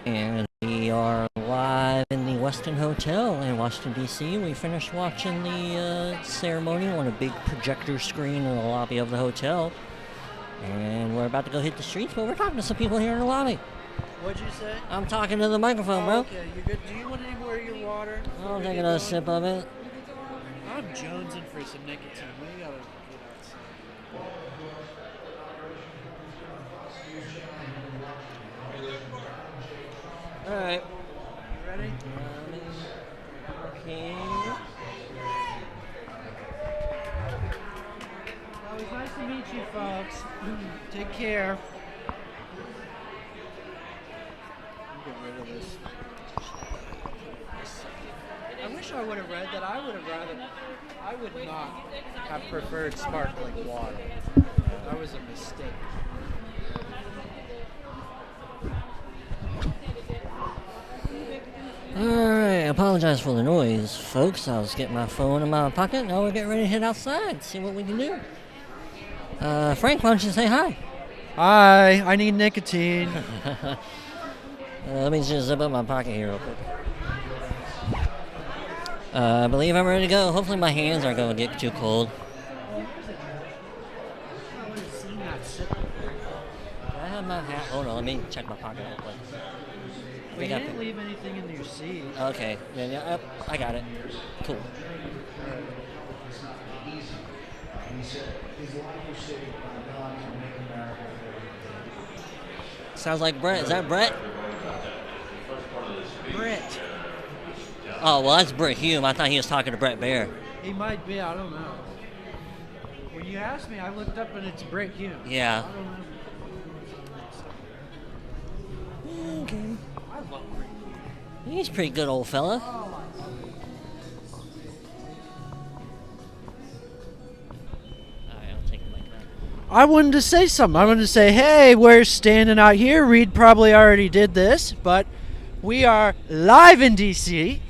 And we are live in the Westin Hotel in Washington, D.C. We finished watching the ceremony on a big projector screen in the lobby of the hotel. And we're about to go hit the streets, but we're talking to some people here in the lobby. What'd you say? I'm talking to the microphone, bro. Okay, you good? Do you want any more of your water? I'll take another sip of it. I'm jonesing for some nicotine. We gotta get outside. All right. You ready? Okay. Well, it's nice to meet you, folks. Take care. Get rid of this. I wish I would have read that. I would not have preferred sparkling water. That was a mistake. Alright, I apologize for the noise, folks. I was getting my phone in my pocket. Now we're getting ready to head outside, see what we can do. Frank, why don't you say hi? Hi, I need nicotine. Let me just zip up my pocket here real quick. I believe I'm ready to go. Hopefully my hands aren't going to get too cold. I have my hat. Hold on, let me check my pocket real quick. We didn't leave anything in your seat. Okay, yeah, I got it. Cool. Sounds like Brett. Is that Brett? Brett. Oh, well, that's Brett Hume. I thought he was talking to Brett Baer. He might be. I don't know. When you asked me, I looked up and it's Brett Hume. Yeah. I don't know. Okay. I love Brett Hume. He's a pretty good old fella. I wanted to say something. I wanted to say, hey, we're standing out here. Reed probably already did this, but we are live in D.C.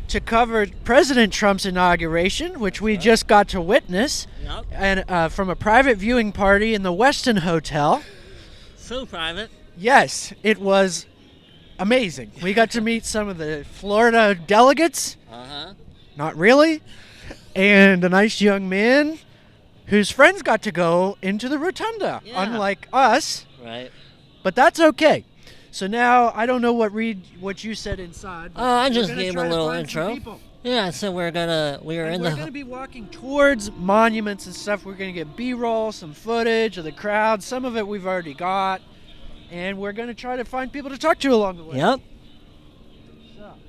to cover President Trump's inauguration, which we just got to witness, and from a private viewing party in the Westin Hotel. So private. Yes, it was amazing. We got to meet some of the Florida delegates. Uh-huh. Not really. And a nice young man whose friends got to go into the rotunda, unlike us. Right. But that's okay. So now, I don't know what you said inside. I just gave a little intro. Yeah, so we're gonna be walking towards monuments and stuff. We're gonna get B-roll, some footage of the crowd. Some of it we've already got. And we're gonna try to find people to talk to along the way. Yep. So, let's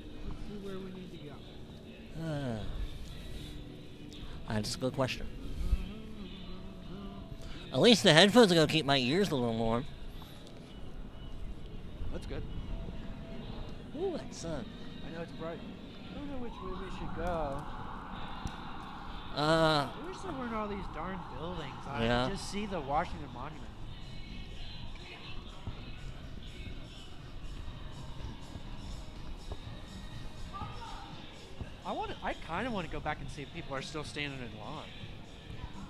see where we need to go. That's a good question. At least the headphones are going to keep my ears a little warm. That's good. Ooh, that sun. I know it's bright. I don't know which way we should go. I wish there weren't all these darn buildings. Yeah. I just see the Washington Monument. I kind of want to go back and see if people are still standing in line.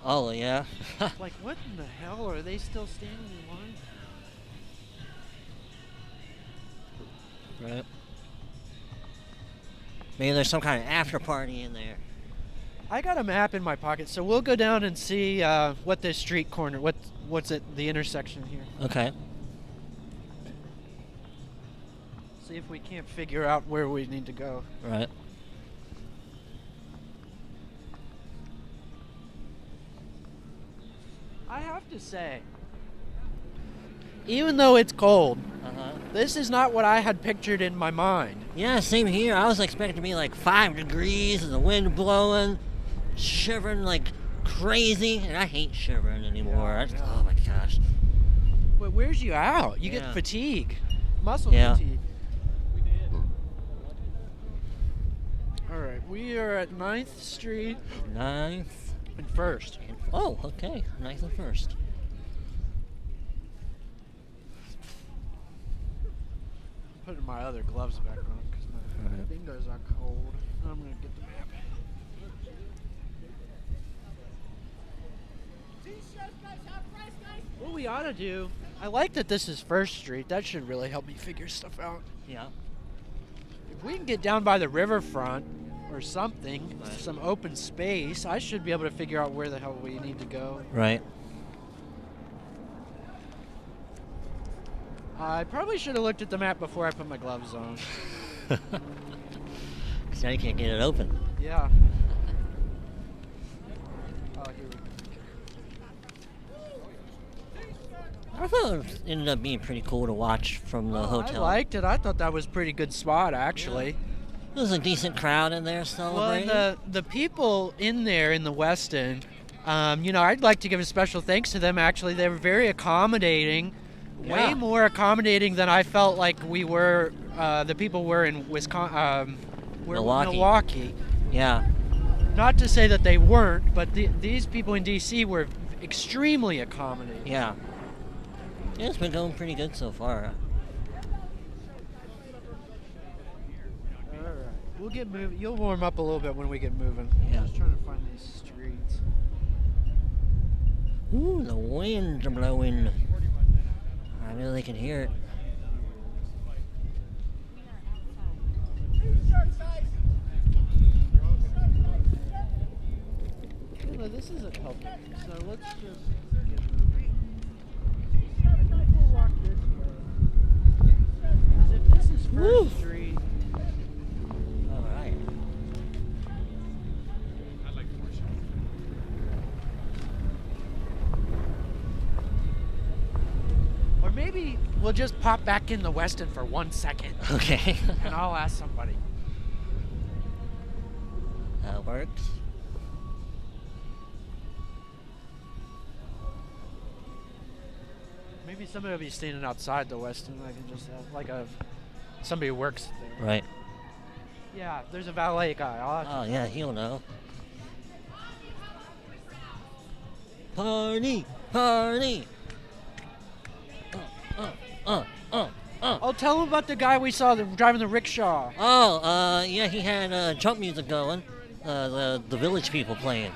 Oh, yeah. Like, what in the hell? Are they still standing in line? Right. Maybe there's some kind of after party in there. I got a map in my pocket, so we'll go down and see what this street corner, what's at the intersection here. Okay. See if we can't figure out where we need to go. Right. I have to say, even though it's cold, this is not what I had pictured in my mind. Yeah, same here. I was expecting to be like 5 degrees and the wind blowing, shivering like crazy. And I hate shivering anymore. Yeah. Oh my gosh. But where's you out? You get fatigue. Muscle Yeah. fatigue. All right, we are at 9th Street. 9th. And 1st. Oh, okay. 9th and 1st. I'm putting my other gloves back on because my fingers are cold. I'm going to get the map. What we ought to do, I like that this is First Street. That should really help me figure stuff out. Yeah. If we can get down by the riverfront or something, Right. some open space, I should be able to figure out where the hell we need to go. Right. I probably should have looked at the map before I put my gloves on. Because now you can't get it open. Yeah. Oh, here we go. I thought it ended up being pretty cool to watch from the hotel. I liked it. I thought that was a pretty good spot, actually. There was a decent crowd in there Well, celebrating. and the people in there in the West End, I'd like to give a special thanks to them, actually. They were very accommodating. Yeah. Way more accommodating than I felt like we were, the people were in Wisconsin, Milwaukee. Yeah. Not to say that they weren't, but these people in D.C. were extremely accommodating. Yeah. Yeah, it's been going pretty good so far. All right. We'll get moving. You'll warm up a little bit when we get moving. Yeah. I'm just trying to find these streets. Ooh, the wind's blowing. I know they can hear it. Well, this isn't helping, so let's just get moving. I think we'll walk this way. 'Cause if this is Woo. First Street, All right. or maybe we'll just pop back in the West End for 1 second, Okay. and I'll ask somebody. That works. Maybe somebody will be standing outside the West End. I can just have somebody who works there. Right. Yeah, there's a valet guy. I'll ask Oh, yeah, he'll know. Party! Party! Oh, tell him about the guy we saw driving the rickshaw. Oh, yeah, he had jump music going. The village people playing.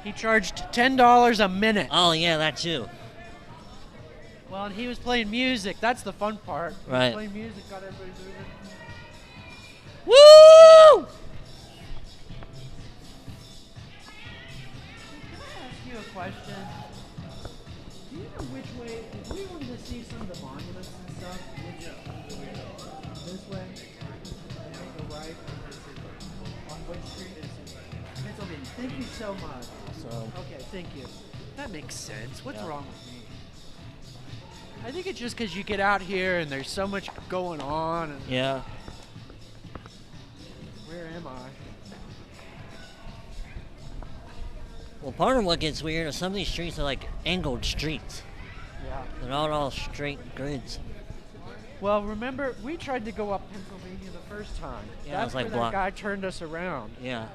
He charged $10 a minute. Oh, yeah, that too. Well, and he was playing music. That's the fun part. He was Right. playing music, got everybody moving. Woo! Can I ask you a question? Do you know which way, if we wanted to see some of the monuments and stuff, this way, and make a right on which street? Pennsylvania. Thank you so much. So, Okay, thank you. That makes sense. What's Yeah. wrong with me? I think it's just because you get out here and there's so much going on. And yeah. where am I? Well, part of what gets weird is some of these streets are like angled streets. Yeah. They're not all straight grids. Well, remember, we tried to go up Pennsylvania the first time. Yeah, it That's was like where block- that guy turned us around. Yeah.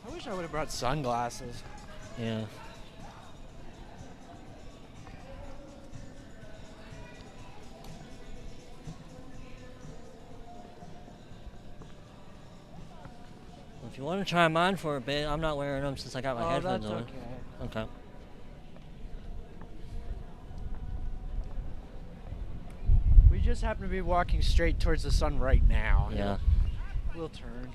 I wish I would have brought sunglasses. Yeah. Well, if you want to try mine for a bit, I'm not wearing them since I got my Oh, headphones that's on. okay. Okay. We just happen to be walking straight towards the sun right now. Yeah. We'll turn.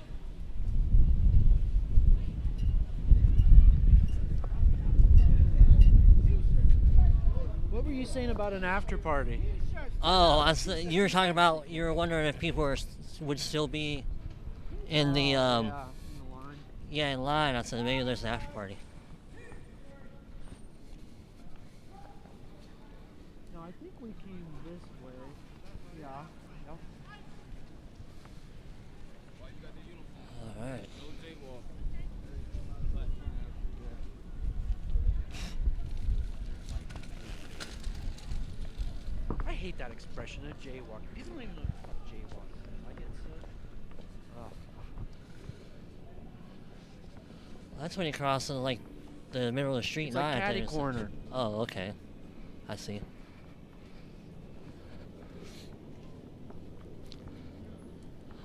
What were you saying about an after party? Oh, you were talking about. You were wondering if people would still be in the Yeah, in the line. yeah, in line. I said maybe there's an after party. No, I think we came this way. Yeah. Yep. All right. I hate that expression of jaywalking. People don't even know what jaywalking is. I get so. Oh. That's when you cross in like the middle of the street. It's like not at the catty intersection. corner. Oh, okay. I see.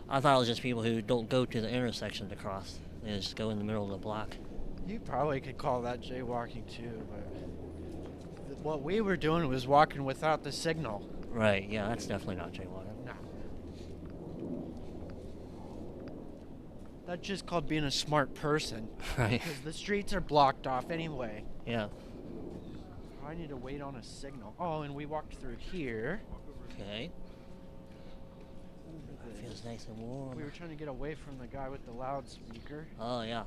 I thought it was just people who don't go to the intersection to cross. They just go in the middle of the block. You probably could call that jaywalking too, but what we were doing was walking without the signal. Right, yeah, that's definitely not jaywalking. No. That's just called being a smart person. Right. Because the streets are blocked off anyway. Yeah. I need to wait on a signal. Oh, and we walked through here. Okay. Feels nice and warm. We were trying to get away from the guy with the loudspeaker. Oh, yeah.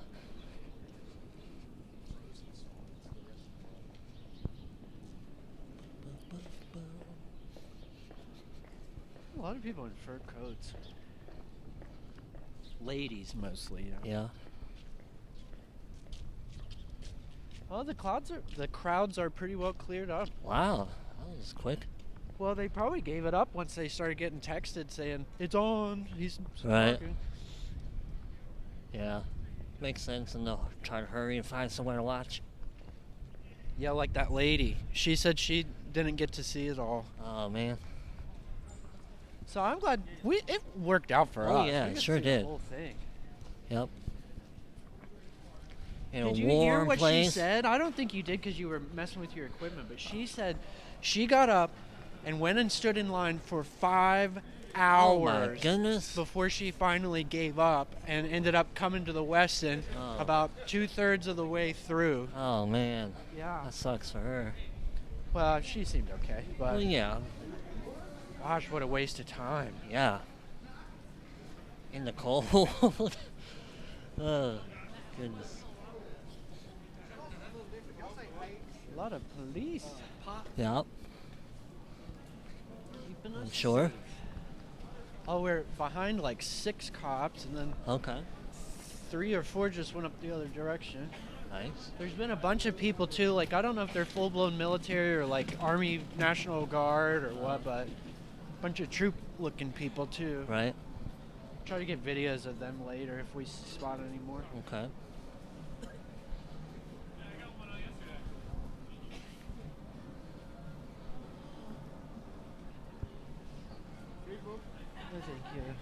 A lot of people in fur coats. Ladies mostly. Yeah. Oh, the crowds are pretty well cleared up. Wow, that was quick. Well, they probably gave it up once they started getting texted saying it's on. He's Right. talking. Yeah. Makes sense, and they'll try to hurry and find somewhere to watch. Yeah, like that lady. She said she didn't get to see it all. Oh, man. So I'm glad it worked out for us. Oh, yeah, We it got to sure see the did. whole thing. Yep. In Did a you warm hear what place. she said? I don't think you did because you were messing with your equipment, but she said she got up and went and stood in line for 5 hours Oh, my goodness. before she finally gave up and ended up coming to the Westin Oh. about 2/3 of the way through. Oh, man. Yeah. That sucks for her. Well, she seemed okay, but Well, yeah. gosh, what a waste of time. Yeah. In the cold. Oh, goodness. A lot of police Yep. keeping us I'm sure. safe. Oh, we're behind like 6 cops, and then Okay. 3 or 4 just went up the other direction. Nice. There's been a bunch of people too, like I don't know if they're full-blown military or like Army National Guard or what, but a bunch of troop-looking people too. Right. Try to get videos of them later if we spot any more. Okay. No, thank you.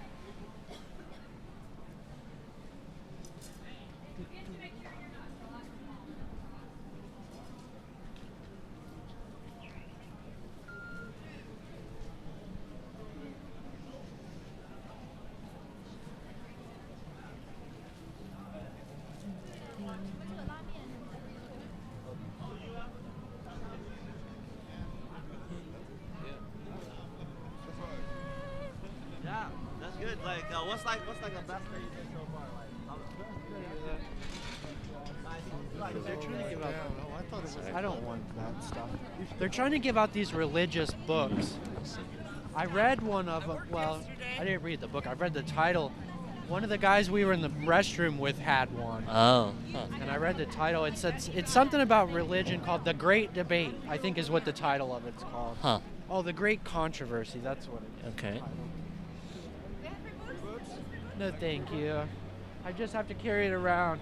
Yeah, that's good. Like, what's like the best that you did so far? Like, They're trying to give out. I don't want that stuff. They're trying to give out these religious books. I read one of them. Well, I didn't read the book. I read the title. One of the guys we were in the restroom with had one, Oh. Huh. and I read the title. It said it's something about religion called The Great Debate, I think is what the title of it's called. Huh. Oh, The Great Controversy. That's what it is. Okay. No, thank you. I just have to carry it around.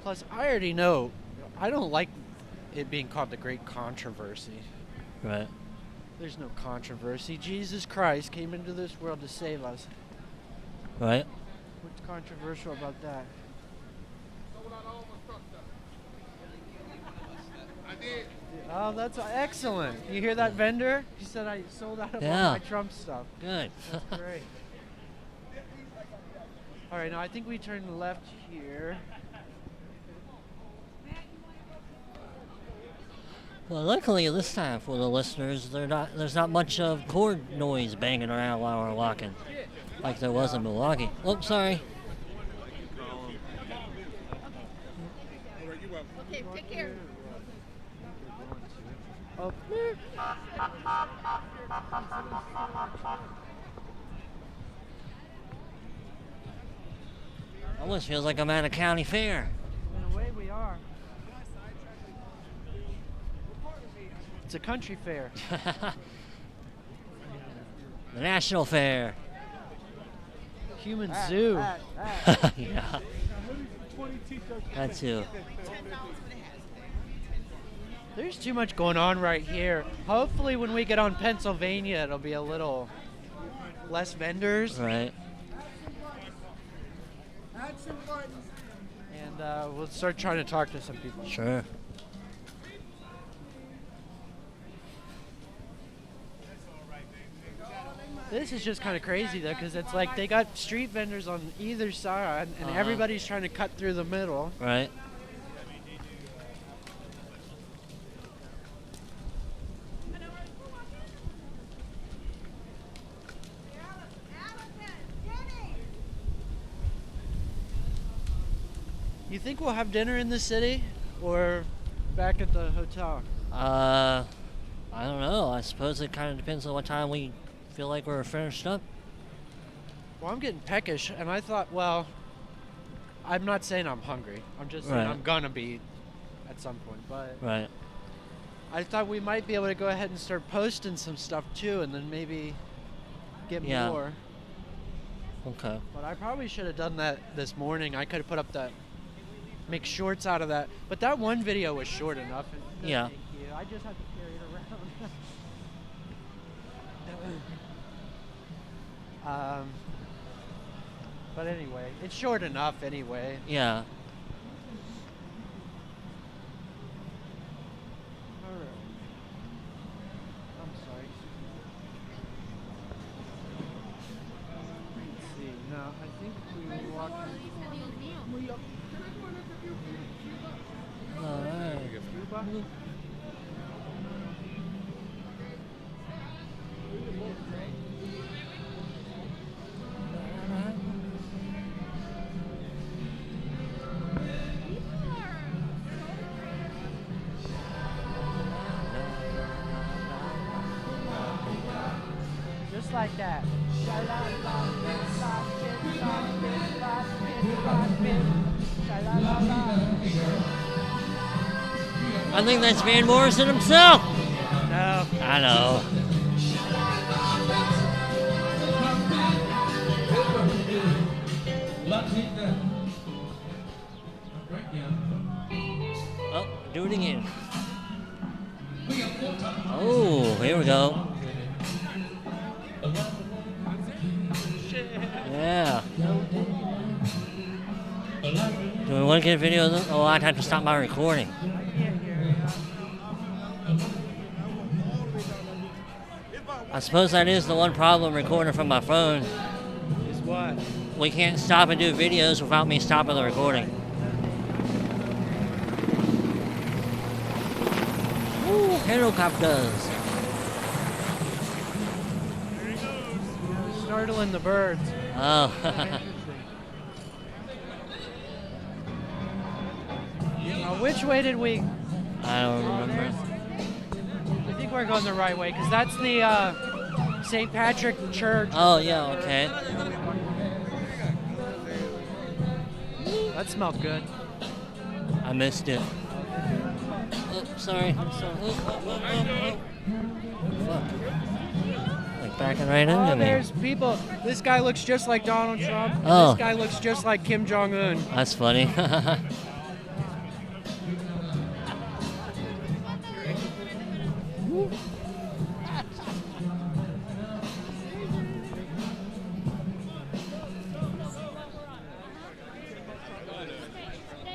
Plus, I already know I don't like it being called the Great Controversy. Right. There's no controversy. Jesus Christ came into this world to save us. Right. What's controversial about that? Oh, that's excellent. You hear that vendor? He said I sold out of all Yeah. my Trump stuff. Good. That's great. All right, now I think we turn left here. Well, luckily this time for the listeners, there's not much of cord noise banging around while we're walking, like there was in Milwaukee. Oh, sorry. Okay, take care. Oh, Almost feels like I'm at a county fair. in a way we are. It's a country fair. The National Fair. Human zoo. Yeah. That too. There's too much going on right here. Hopefully when we get on Pennsylvania, it'll be a little less vendors. Right. And we'll start trying to talk to some people. Sure. This is just kind of crazy though, because it's like they got street vendors on either side, and everybody's trying to cut through the middle. Right. You think we'll have dinner in the city, or back at the hotel? I don't know. I suppose it kind of depends on what time we feel like we're finished up. Well, I'm getting peckish, and I thought, well, I'm not saying I'm hungry. I'm just saying Right. I'm gonna be at some point. But Right. I thought we might be able to go ahead and start posting some stuff too, and then maybe get Yeah. more. Okay. But I probably should have done that this morning. I could have put up that, make shorts out of that. But that one video was short enough. No, Yeah. thank you. I just have to carry it around. But anyway, it's short enough anyway. Yeah. Alright. I'm sorry. Let's see. No, I think we walked. All right. Cuba? Just like that. I think that's Van Morrison himself. No. I know. Oh, do it again. Oh, here we go. Yeah. Do we want to get a video of this? Oh, I'd have to stop my recording. I suppose that is the one problem recording from my phone. Is what? We can't stop and do videos without me stopping the recording. Ooh, helicopters. Startling the birds. Oh. Now, which way did we? I don't remember. I think we're going the right way because that's the St. Patrick Church. Oh, yeah, okay. That smelled good. I missed it. Oh, sorry. I'm sorry. Fuck. Like backing right into Oh, me. there's people. This guy looks just like Donald Trump. Oh. This guy looks just like Kim Jong-un. That's funny.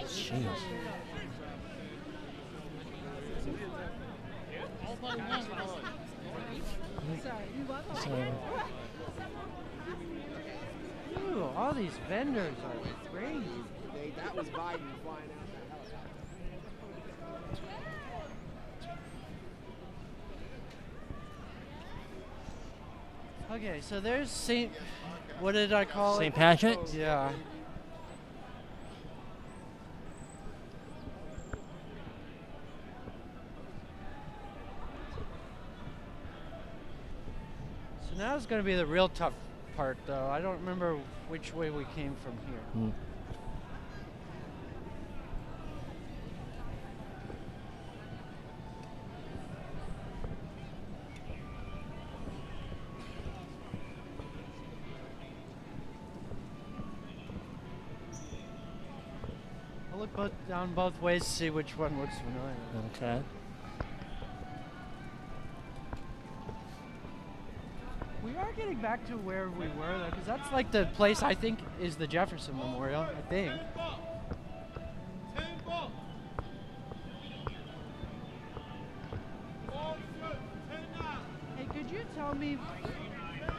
Jeez. So, Ooh, all these vendors are crazy. That was Biden flying out that helicopter. Okay, so there's St. What did I call St. it? Patrick's? Yeah. So now is going to be the real tough part, though. I don't remember which way we came from here. Hmm. I'll look down both ways to see which one looks familiar. Okay. getting back to where we were though? Because that's like the place I think is the Jefferson Memorial. I think. Hey, could you tell me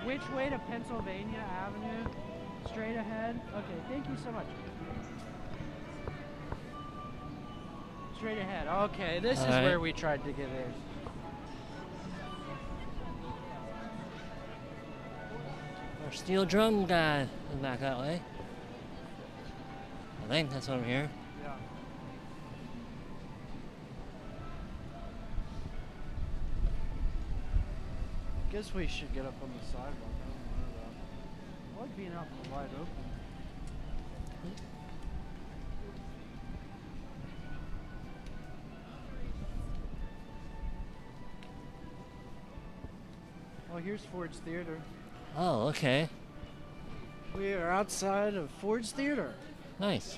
which way to Pennsylvania Avenue? Straight ahead? Okay, thank you so much. Straight ahead. Okay, this is Alright. where we tried to get in. Our steel drum guy is back that way. I think that's over here. Yeah. Guess we should get up on the sidewalk. I don't know though. I like being out in the wide open. Well, here's Ford's Theater. Oh, okay. We are outside of Ford's Theater. Nice.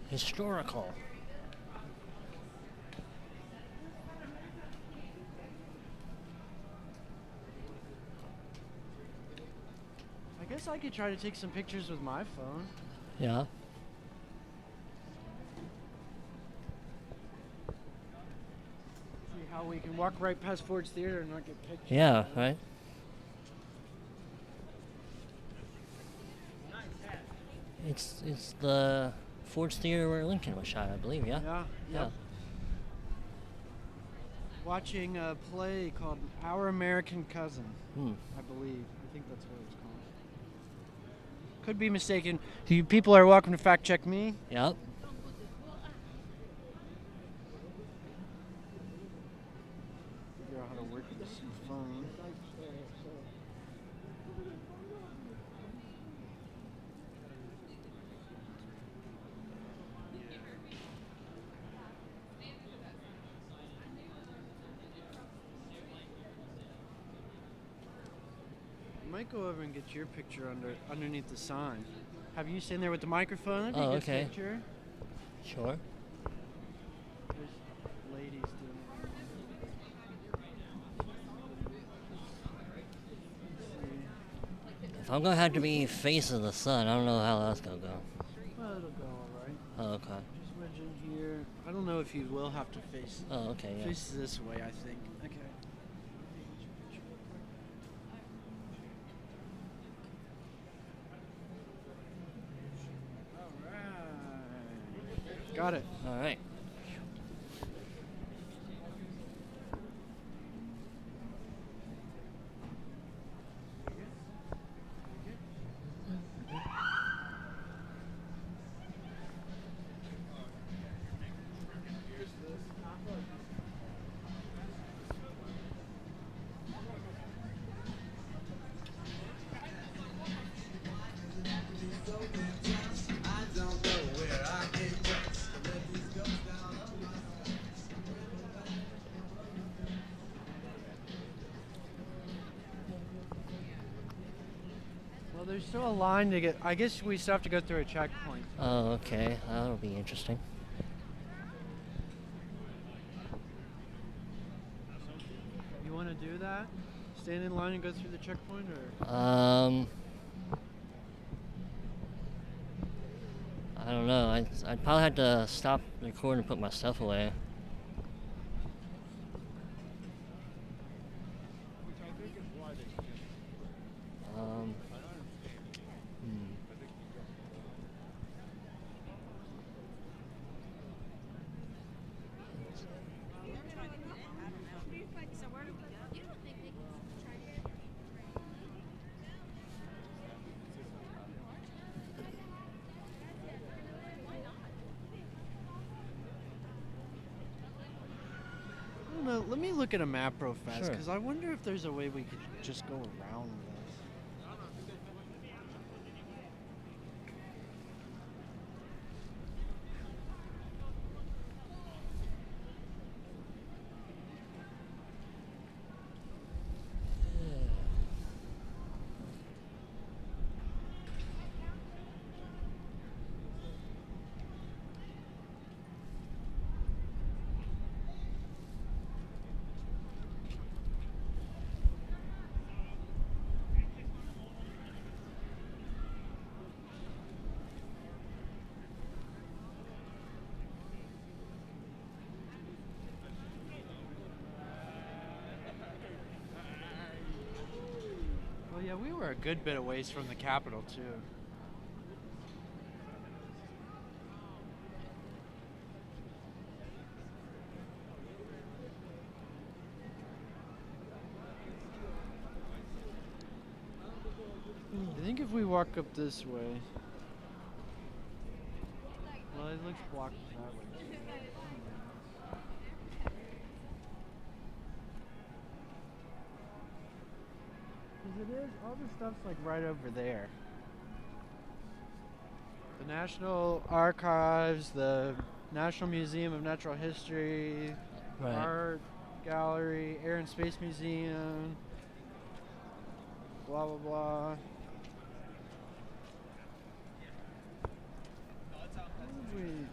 Historical. I guess I could try to take some pictures with my phone. Yeah. See how we can walk right past Ford's Theater and not get pictures. Yeah, right? It's the Ford's Theater where Lincoln was shot, I believe, yeah? Yeah. Yeah. Watching a play called Our American Cousin, Hmm. I believe. I think that's what it's called. Could be mistaken. You people are welcome to fact check me. Yep. Figure out how to work this phone. I might go over and get your picture underneath the sign. Have you sitting there with the microphone? That'd be Oh, a good okay. picture. Sure. There's ladies doing it. If I'm gonna have to be face of the sun, I don't know how that's gonna go. Well, it'll go alright. Oh, okay. Just wedge in here. I don't know if you will have to face Oh, okay, yeah. face this way, I think. Okay. Alright. Got it. All right. Well, there's still a line to get. I guess we still have to go through a checkpoint. Oh, okay. That'll be interesting. You want to do that? Stand in line and go through the checkpoint, or? I don't know. I'd probably have to stop recording and put my stuff away. Um. Hmm. I don't know. Let me look at a map real fast, Sure. because I wonder if there's a way we could just go around this. Yeah, we were a good bit of ways from the Capitol, too. I think if we walk up this way... Well, it looks blocked that way. Because it is, all the stuff's like right over there. The National Archives, the National Museum of Natural History, Right. Art Gallery, Air and Space Museum, blah blah blah. Wait.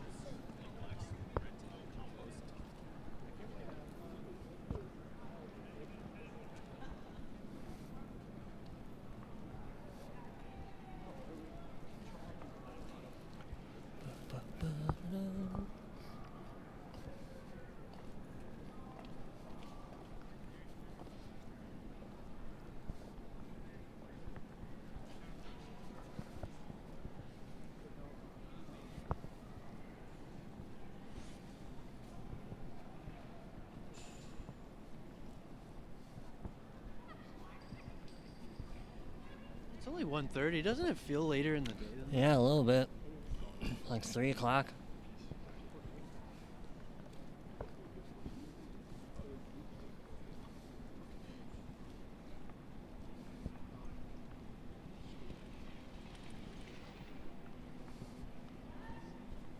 It's only 1:30. Doesn't it feel later in the day? Yeah, a little bit. Like 3 o'clock.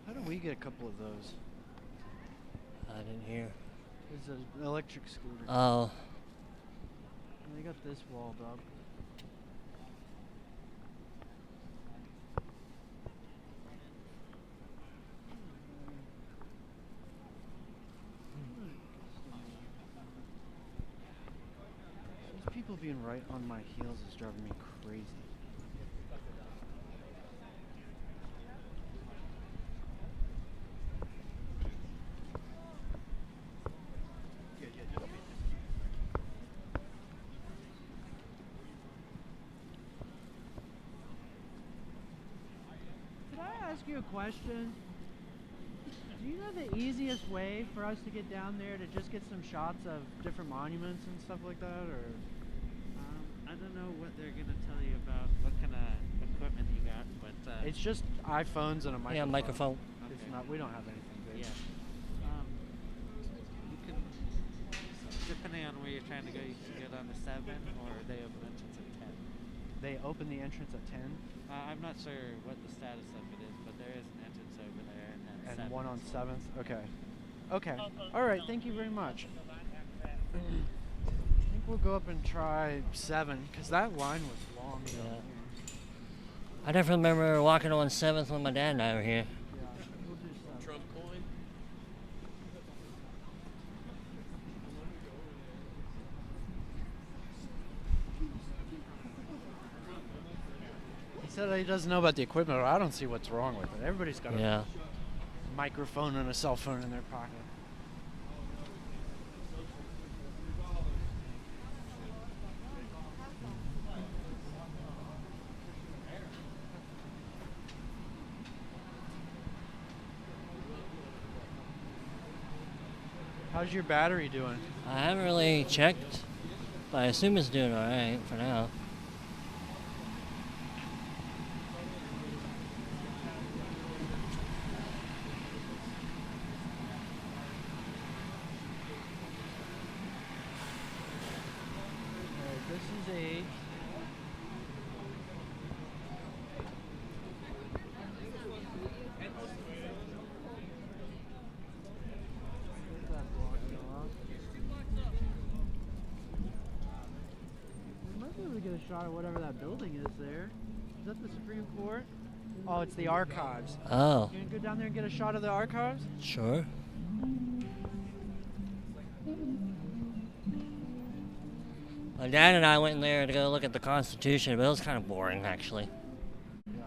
How do we get a couple of those? I didn't hear. There's an electric scooter. Oh, They got this walled up. These people being right on my heels is driving me crazy. Could I ask you a question? Do you know the easiest way for us to get down there to just get some shots of different monuments and stuff like that, or? I don't know what they're gonna tell you about what kind of equipment you got, but It's just iPhones and a microphone. yeah, microphone. It's Okay. not. We don't have anything big. yeah. You can, depending on where you're trying to go, you can get on the 7 or they open entrance at 10. They open the entrance at 10 I'm not sure what the status of it is, but there is an entrance over there and and 7. one on 7th. Okay. Okay. All right. Thank you very much. I think we'll go up and try 7 because that line was long. down Yeah. here. I definitely remember walking on 7th when my dad and I were here. Yeah. We'll do 7. Trump coin. He said he doesn't know about the equipment, but I don't see what's wrong with it. Everybody's got Yeah. a microphone and a cell phone in their pocket. How's your battery doing? I haven't really checked, but I assume it's doing all right for now. Alright, this is 8. Get that blocked off. We might be able to get a shot of whatever that building is there. Is that the Supreme Court? Oh, it's the archives. Oh, You gonna go down there and get a shot of the archives? sure. My dad and I went in there to go look at the Constitution, but it was kind of boring, actually. Yeah.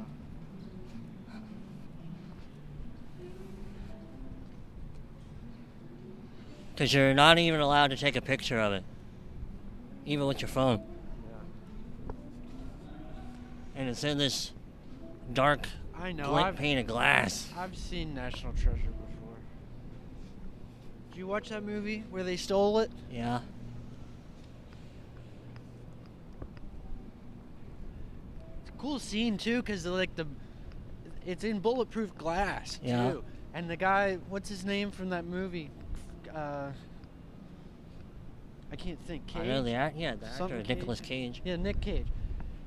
Because you're not even allowed to take a picture of it, even with your phone. Yeah. And it's in this dark, I know. glint pane of glass. I've seen National Treasure before. Did you watch that movie where they stole it? Yeah. It's a cool scene too, because it's in bulletproof glass Yeah. too. And the guy, what's his name from that movie? I can't think. Cage? I know the actor, Something Nicolas Cage. Yeah, Nick Cage.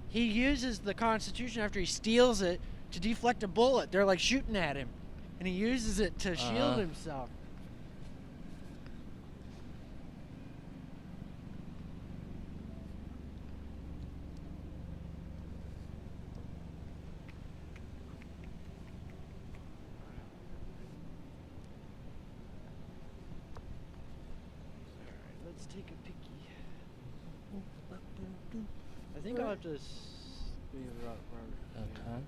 He uses the Constitution after he steals it to deflect a bullet. They're like shooting at him, and he uses it to shield himself. Alright, let's take a peeky. I think I'll have to be right. Okay.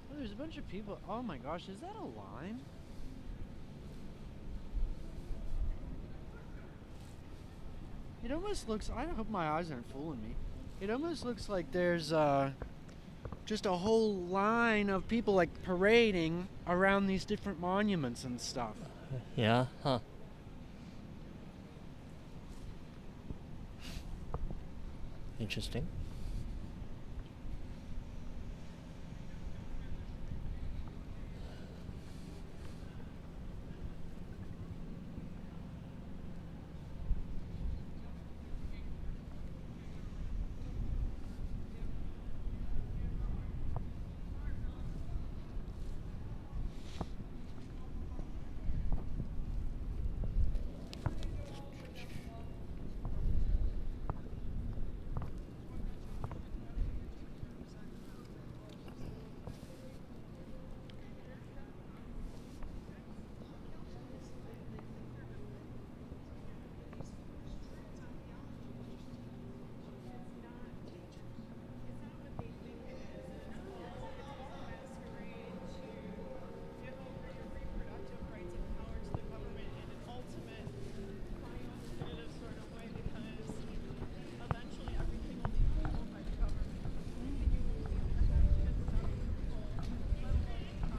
Oh, there's a bunch of people. Oh my gosh, is that a line? It almost looks. I hope my eyes aren't fooling me. It almost looks like there's just a whole line of people like parading around these different monuments and stuff. Yeah, huh. Interesting.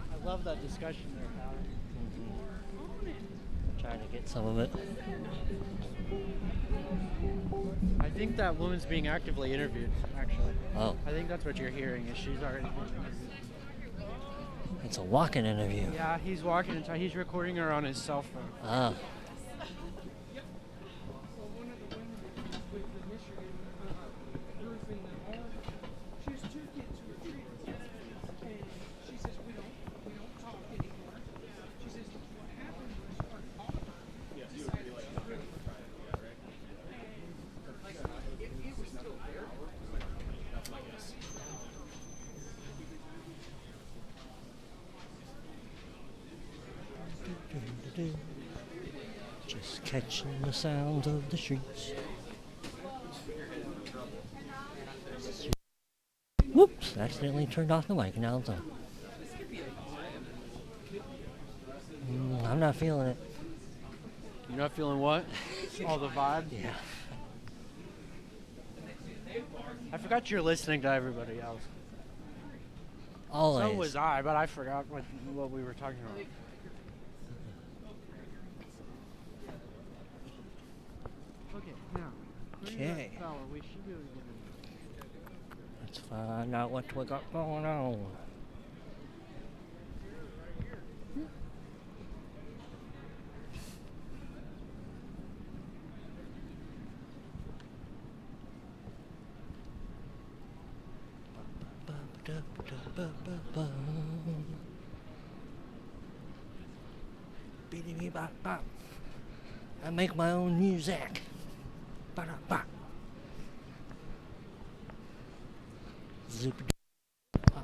I love that discussion they're having. Trying to get some of it. I think that woman's being actively interviewed, actually. Oh, I think that's what you're hearing, is she's already being interviewed. it's a walk-in interview. Yeah, he's walking and he's recording her on his cell phone. Ah. Just catching the sounds of the streets. Whoops, accidentally turned off the mic, now it's on. I'm not feeling it. You're not feeling what? All the vibe? Yeah. I forgot you're listening to everybody else. Always. So was I, but I forgot what we were talking about. Okay, now. Okay. Fella, we should be able to get in. Let's find out what we got going on. Biddy-bee-bop-bop. I make my own music. Ba-da-ba. Zoop.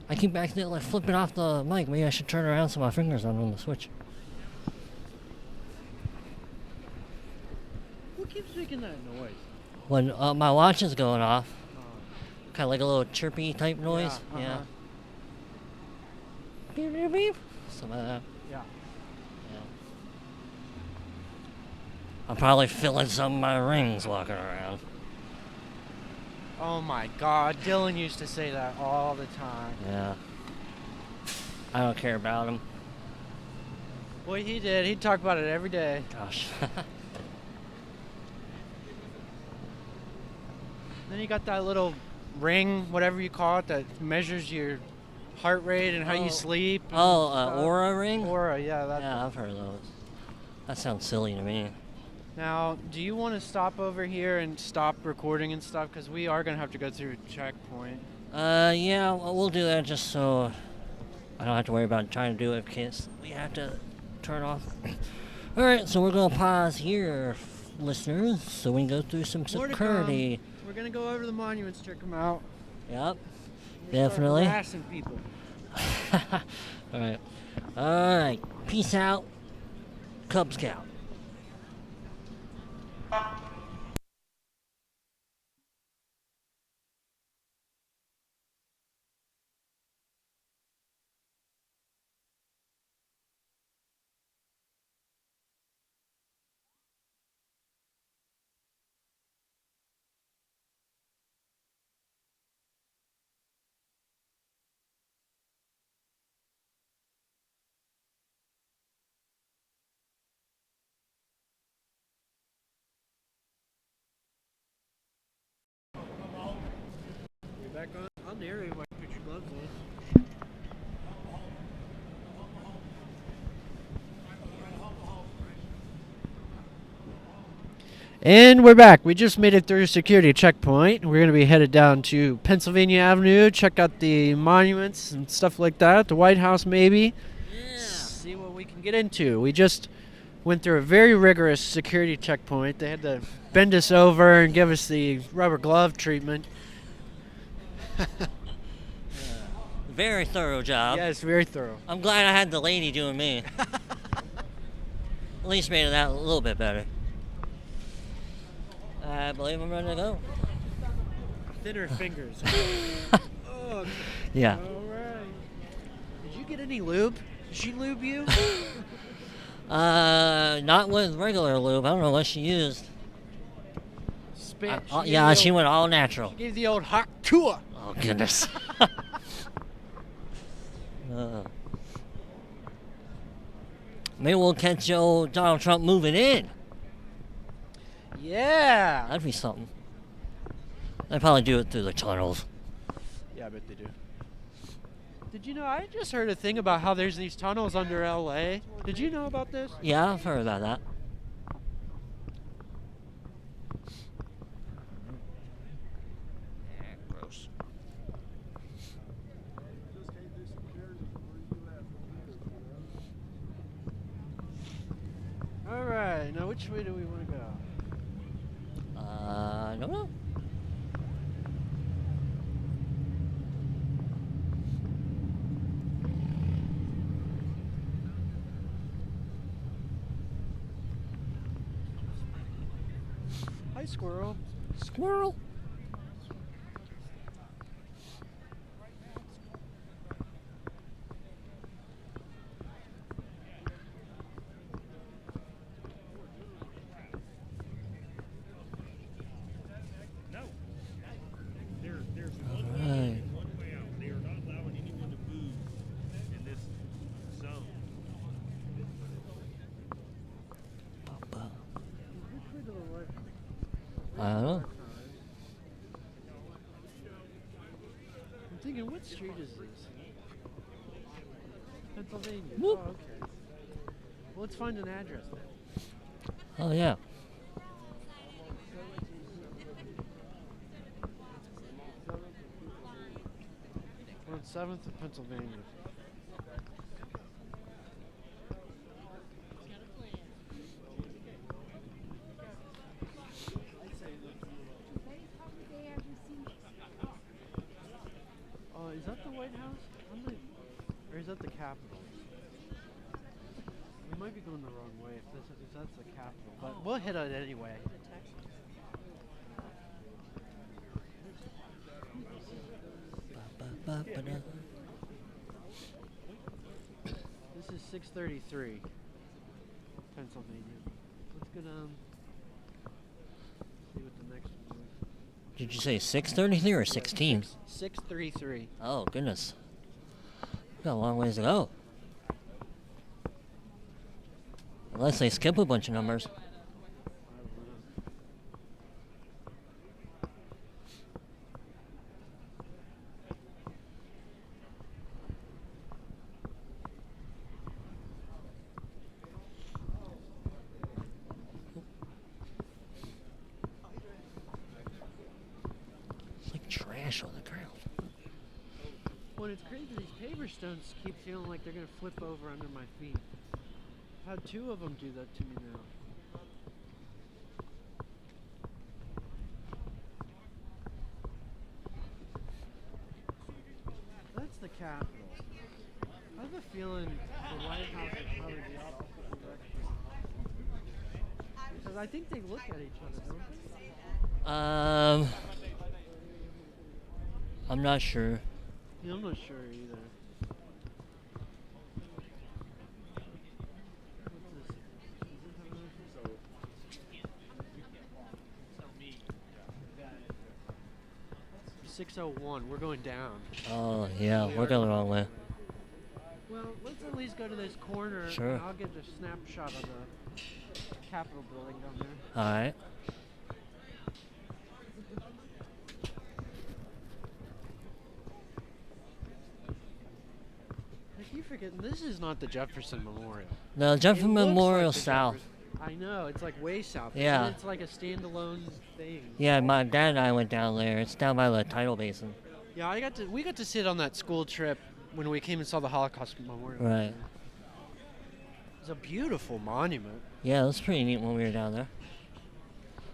I keep accidentally flipping off the mic. Maybe I should turn around so my fingers aren't on the switch. Who keeps making that noise? When my watch is going off, kind of like a little chirpy type noise. Yeah, Yeah. Some of that. Yeah. Yeah. I'm probably filling some of my rings walking around. Oh my God, Dylan used to say that all the time. Yeah. I don't care about him. Well, he did. He'd talk about it every day. Gosh. Then you got that little ring, whatever you call it, that measures your heart rate and how you sleep. and stuff. Aura ring? Aura, yeah. That's Yeah, I've heard of those. That sounds silly to me. Now, do you want to stop over here and stop recording and stuff? Because we are going to have to go through a checkpoint. Yeah, we'll do that just so I don't have to worry about trying to do it because we have to turn off. Alright, so we're going to pause here, listeners, so we can go through some More to security. We're going to go over to the monuments, check them out. Yep, Start definitely. harassing people. Alright, peace out, Cub Scout. You back on? I'll narrate if I put your gloves on. And we're back. We just made it through security checkpoint. We're going to be headed down to Pennsylvania Avenue, check out the monuments and stuff like that, the White House maybe. Yeah. See what we can get into. We just went through a very rigorous security checkpoint. They had to bend us over and give us the rubber glove treatment. Very thorough job. Yes, very thorough. I'm glad I had the lady doing me. At least made it out a little bit better. I believe I'm ready to go. Thinner fingers. Oh, Yeah. all right. Did you get any lube? Did she lube you? Not with regular lube. I don't know what she used. Spit. Yeah, she went all natural. She gave the old hot tour. Oh, goodness. Maybe we'll catch old Donald Trump moving in. Yeah. That'd be something. They'd probably do it through the tunnels. Yeah, I bet they do. Did you know, I just heard a thing about how there's these tunnels under LA. Did you know about this? Yeah, I've heard about that. Gross. All right, now which way do we want to go? I don't know. Hi, squirrel. Squirrel. Alright. One way out. They are not allowing anyone to move in this zone. I don't know. I'm thinking, what street is this? Pennsylvania. Whoop. Oh, okay. Well, let's find an address then. Oh, yeah. We're on 7th of Pennsylvania. Oh, is that the White House? Or is that the Capitol? We might be going the wrong way if that's the Capitol, but we'll hit it anyway. 6:33. Pennsylvania. Let's go down. See what the next one is. Did you say 6:33 or 16? 6:33. Oh, goodness. Got a long ways to go. Unless they skip a bunch of numbers. It's like trash on the ground. Well, it's crazy. These paver stones keep feeling like they're gonna flip over under my feet. I've had 2 of them do that to me now. That's the Capitol. I have a feeling the White House is probably the opposite direction. Because I think they look at each other, don't they? I'm not sure. Yeah, I'm not sure either. What's this? 6:01. We're going down. Oh, yeah, we're going the wrong way. Well, let's at least go to this corner. Sure. And I'll get a snapshot of the Capitol building down there. Alright. I keep forgetting, this is not the Jefferson Memorial. No, It Jefferson looks Memorial like the South. Jefferson- I know, it's like way south. Yeah. And it's like a standalone thing. Yeah, my dad and I went down there. It's down by the tidal basin. Yeah, we got to sit on that school trip when we came and saw the Holocaust Memorial. Right. It's a beautiful monument. Yeah, it was pretty neat when we were down there.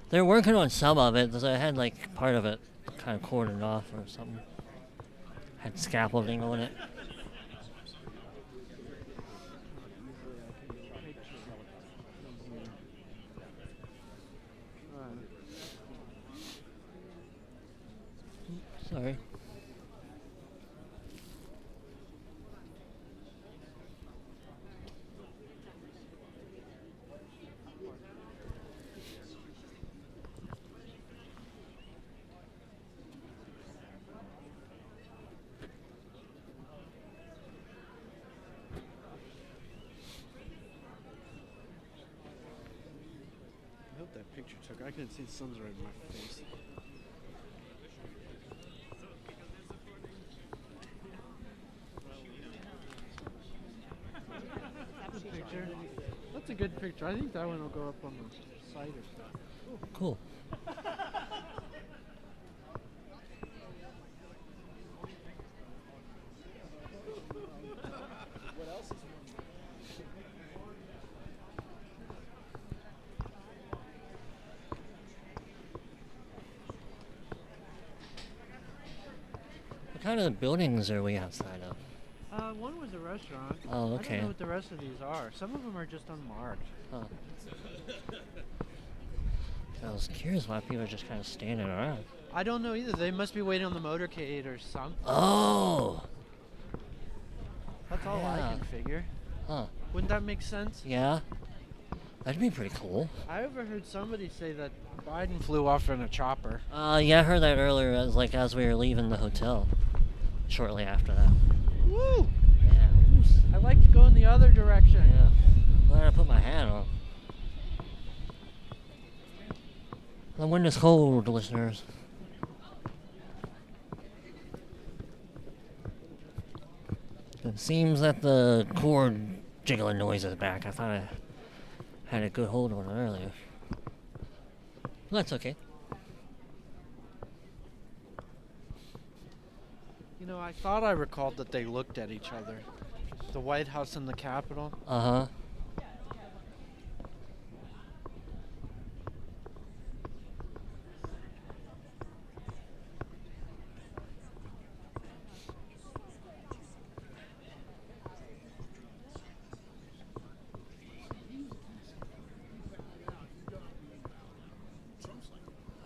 They're working on some of it, so I had like part of it kind of cordoned off or something. Had scaffolding on it. Sorry. I hope that picture took. I couldn't see the sun's right in my face. That's a picture. That's a good picture. I think that one will go up on the site or stuff. Cool. What kind of buildings are we outside of? One was a restaurant. Oh, I okay. don't know what the rest of these are. Some of them are just unmarked. Huh. I was curious why people are just kind of standing around. I don't know either. They must be waiting on the motorcade or something. Oh! That's all I Yeah. can figure. Huh. Wouldn't that make sense? Yeah? That'd be pretty cool. I overheard somebody say that Biden flew off in a chopper. Yeah, I heard that earlier as we were leaving the hotel. Shortly after that. Woo! Yeah. I like to go in the other direction. Yeah. Glad I put my hat on. The wind is cold, listeners. It seems that the cord jiggling noise is back. I thought I had a good hold on it earlier. Well, that's okay. You know, I thought I recalled that they looked at each other. The White House and the Capitol. Uh-huh.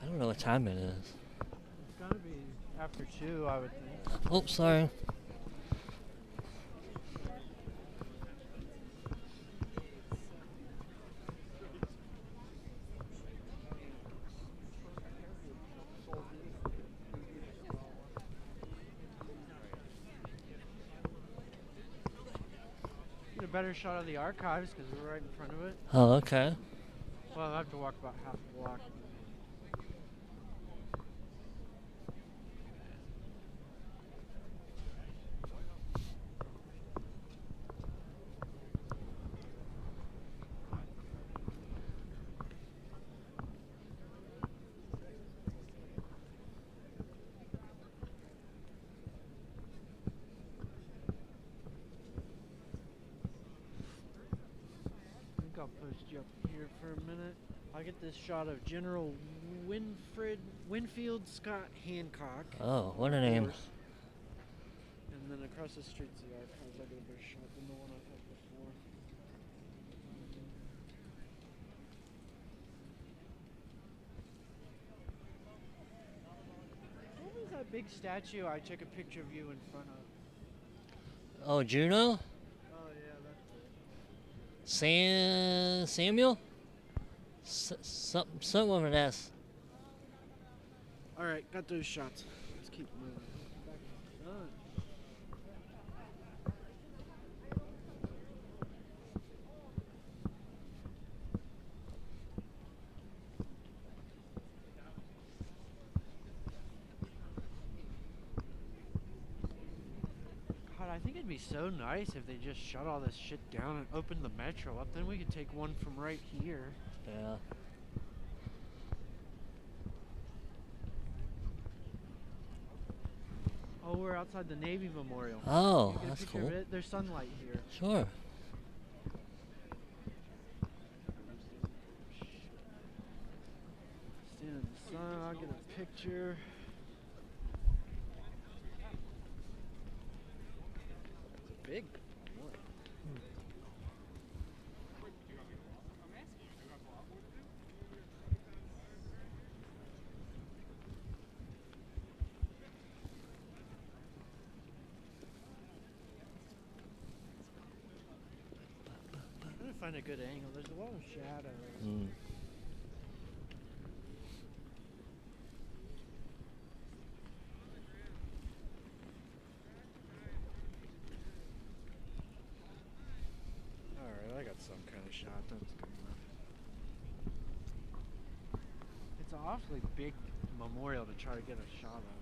I don't know what time it is. It's gotta be after 2, I would think. Oh, sorry. better shot of the archives because we're right in front of it. Oh, okay. Well, I have to walk about half a block. I'll post you up here for a minute. I'll get this shot of General Winfield Scott Hancock. Oh, what a name. Horse. And then across the street's the archives. I'll get a better shot than the one I've had before. What was that big statue I took a picture of you in front of? Oh, Juno? Oh yeah, that's it. Samuel? Something with an S. Alright, got those shots. Let's keep moving. Back to the sun. God, I think it'd be so nice if they just shut all this shit down and opened the metro up. Then we could take one from right here. Yeah. Oh, we're outside the Navy Memorial. Oh, You get a that's picture cool. of it? There's sunlight here. Sure. Stand in the sun, I'll get a picture. It's a big one. I'm trying to find a good angle. There's a lot of shadows. Mm. Alright, I got some kind of shot. That's good enough. It's an awfully big memorial to try to get a shot of.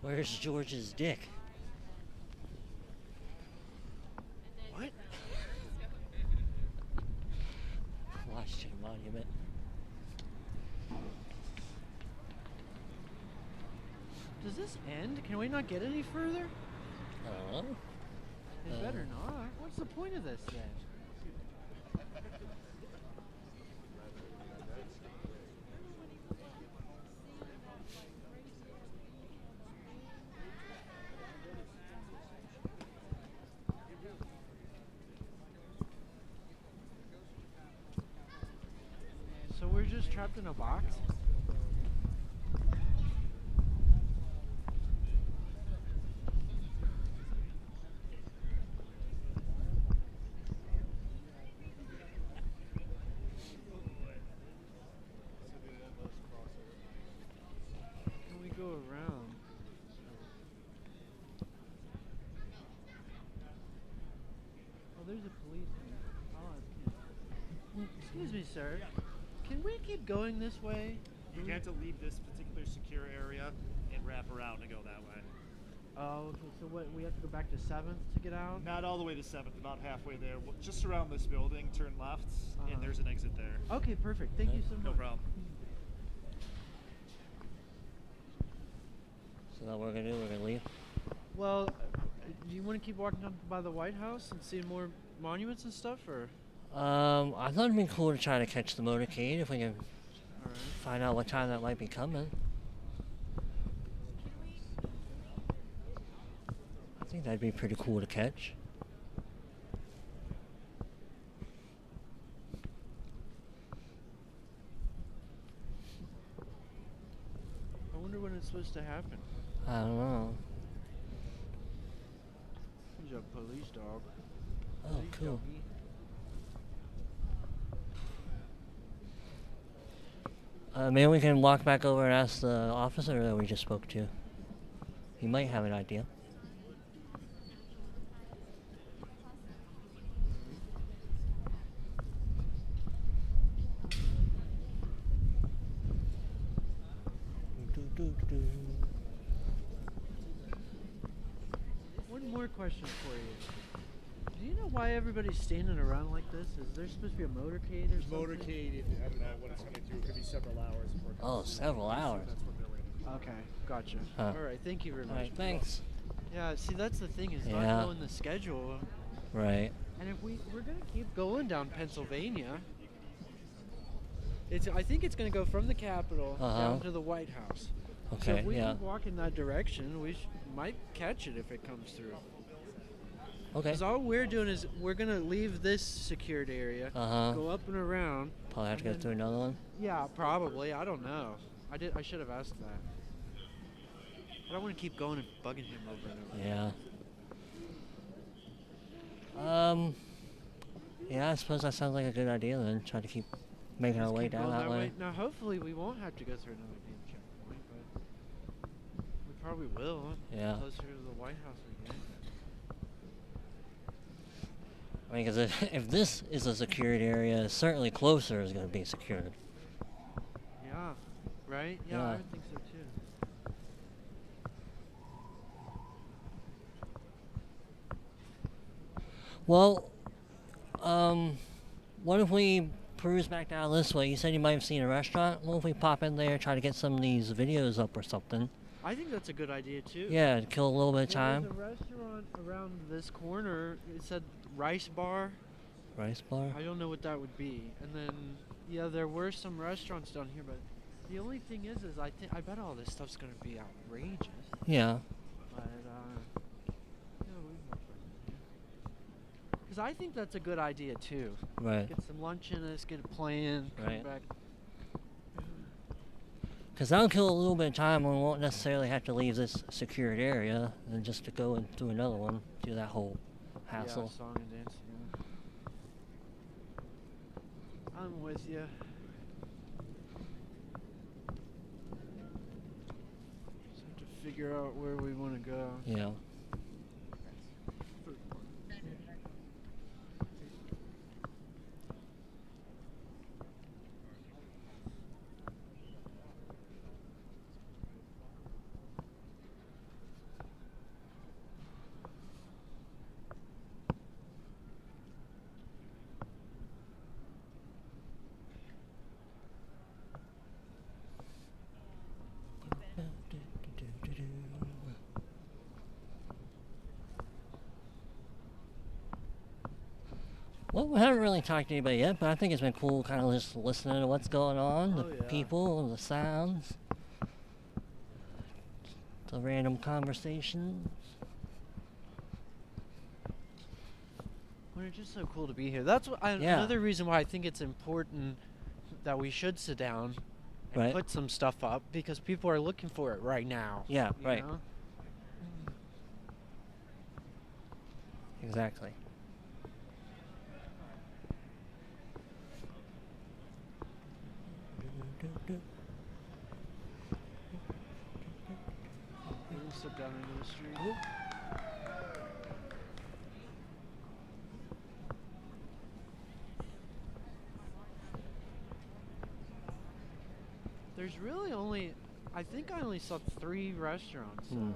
Where's George's dick? What? Washington Monument. Does this end? Can we not get any further? I don't know. It better not. What's the point of this then? So we're just trapped in a box? Can we go around? Oh, there's a policeman. I'll ask him. Excuse me, sir. Can we keep going this way? You can't leave this particular secure area and wrap around and go that way. Oh, okay. So what? We have to go back to 7th to get out? Not all the way to 7th, about halfway there. Just around this building, turn left, Uh-huh. and there's an exit there. Okay, perfect. Thank you so much. No problem. So now what we're gonna do, we're gonna leave. Well, do you want to keep walking up by the White House and see more monuments and stuff, or? I thought it'd be cool to try to catch the motorcade if we can All right. find out what time that might be coming. I think that'd be pretty cool to catch. I wonder when it's supposed to happen. I don't know. There's a police dog. Oh, Police cool. doggy. Maybe we can walk back over and ask the officer that we just spoke to. He might have an idea. One more question for you. Do you know why everybody's standing around like this? Is there supposed to be a motorcade or something? Motorcade, I don't know what it's going to do. It could be several hours. Before it Oh, comes. several hours. That's what they're waiting. Okay, gotcha. Huh. All right, thank you very much. All right, thanks. Yeah, see, that's the thing is Yeah. not knowing the schedule. Right. And if we're gonna keep going down Pennsylvania, I think it's gonna go from the Capitol down to the White House. So Okay, if we yeah. keep walking that direction, we might catch it if it comes through. Okay. Because all we're doing is we're gonna leave this secured area, Uh-huh. go up and around. Probably have to and go then- through another one. Yeah, probably. I don't know. I should have asked that. I don't want to keep going and bugging him over and over. Yeah. Yeah, I suppose that sounds like a good idea then. Try to keep making our Just way keep down going that way. Now, hopefully, we won't have to go through another damn checkpoint, but we probably will. Yeah. Closer to the White House we get. I mean, because if this is a secured area, certainly closer is going to be secured. Yeah. Right? Yeah, Yeah. I would think so too. Well, what if we peruse back down this way? You said you might have seen a restaurant. What if we pop in there, try to get some of these videos up or something? I think that's a good idea too. Yeah, to kill a little bit of time. There was a restaurant around this corner. It said Rice Bar. Rice bar? I don't know what that would be. And then, yeah, there were some restaurants down here, but the only thing is I bet all this stuff's gonna be outrageous. Yeah. But because I think that's a good idea too. Right. Get some lunch in us, get it playing, come Right. back. Because that'll kill a little bit of time and we won't necessarily have to leave this secured area and just to go into another one, do that whole hassle. Yeah, song and dance. Yeah. I'm with you. Just have to figure out where we want to go. Yeah. Well, we haven't really talked to anybody yet, but I think it's been cool kind of just listening to what's going on, the yeah. people, the sounds, the random conversations. Well, it's just so cool to be here. That's what Yeah. another reason why I think it's important that we should sit down and Right. put some stuff up because people are looking for it right now. Yeah, you right. know? Exactly. We'll sit down into the street. There's really only, I think I only saw 3 restaurants. Hmm.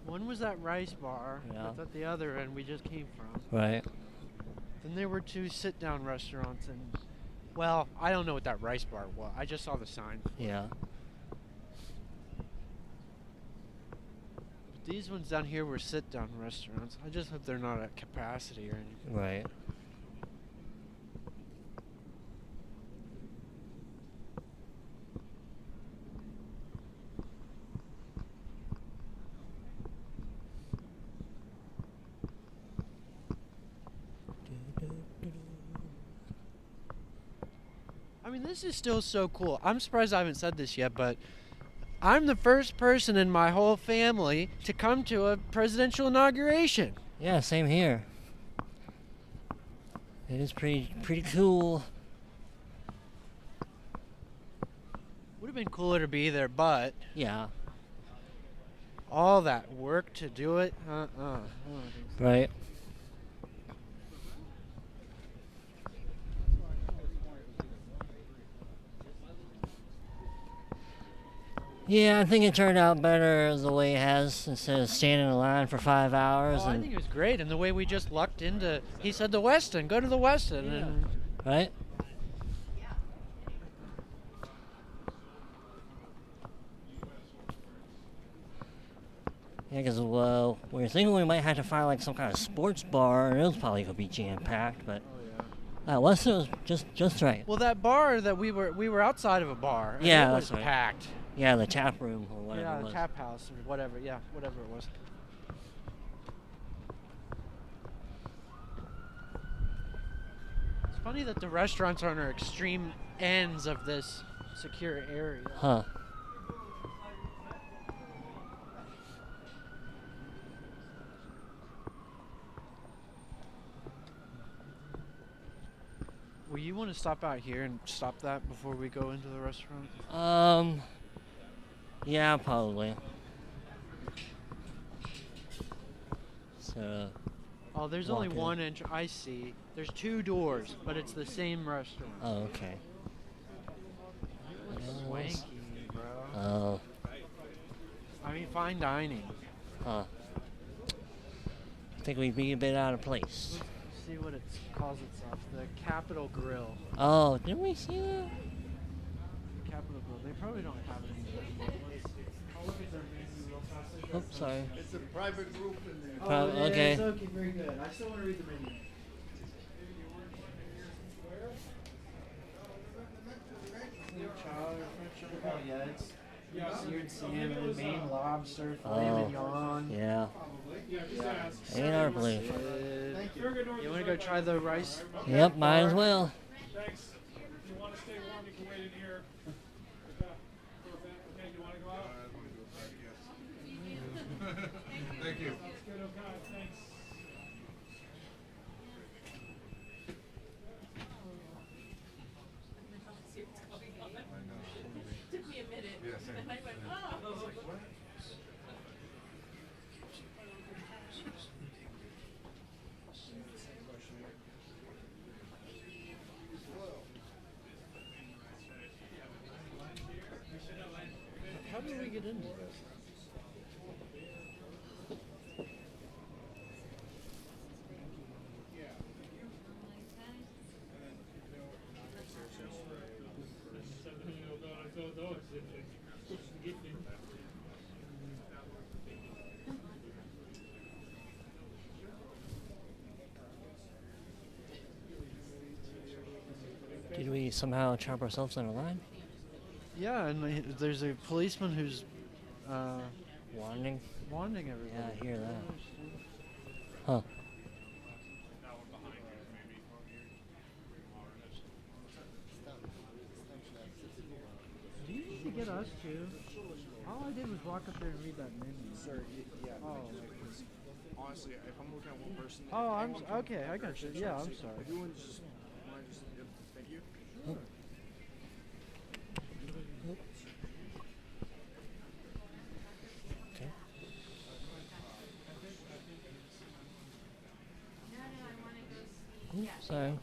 One was that Rice Bar. Yeah. That's at the other end we just came from. Right. Then there were 2 sit-down restaurants, and well, I don't know what that Rice Bar was. I just saw the sign. Yeah. But these ones down here were sit-down restaurants. I just hope they're not at capacity or anything. Right. I mean, this is still so cool. I'm surprised I haven't said this yet, but I'm the first person in my whole family to come to a presidential inauguration. Yeah, same here. It is pretty cool. been cooler to be there, but Yeah. all that work to do it, Right. Yeah, I think it turned out better the way it has instead of standing in line for 5 hours. I And think it was great, and the way we just lucked into. He said the Westin, go to the Westin, and right? Yeah, because well, we were thinking we might have to find like some kind of sports bar, and it was probably gonna be jam packed, but Weston was just right. well, that bar that we were outside of a bar. And Yeah, it was that's right. packed. Yeah, the tap room or whatever Yeah, it the was. tap house or whatever. Yeah, whatever it was. It's funny that the restaurants are on our extreme ends of this secure area. Huh. Well, you want to stop out here and stop that before we go into the restaurant? Yeah, probably. So, Oh, there's only Walk in. one entrance. I see. There's 2 doors, but it's the same restaurant. oh, okay. Swanky, bro. Oh, I mean, fine dining. huh. I think we'd be a bit out of place. Let's see what it calls itself. The Capitol Grill. Oh, didn't we see that? Capitol Grill. They probably don't have it anymore. I'll look at their menu real fast. Oh, sorry. It's a private group in there. Prob- okay. Okay, very good. I still want to read the menu. Yeah, it's seared salmon, Maine lobster, filet Oh, mignon. yeah. Ain't our place. You want to go try the rice? Yep, might as well. Thanks. If you want to stay warm, you can wait in here. Okay, you want to go out? Thank you. That's good, okay, thanks. Took me a minute. Yes, And I went, oh. How did we get into this? Did we somehow trap ourselves in a line? Yeah, and there's a policeman who's Wandering? wanting everybody. Yeah, I hear that. Huh. Do you need to get us too? All I did was walk up there and read that menu. Sir, yeah. Oh. Because honestly, if I'm looking at one person. Oh, I'm anyone can- okay. I got you. Yeah, I'm sorry. If you want to just, yep, thank you. Okay. Oops, sorry.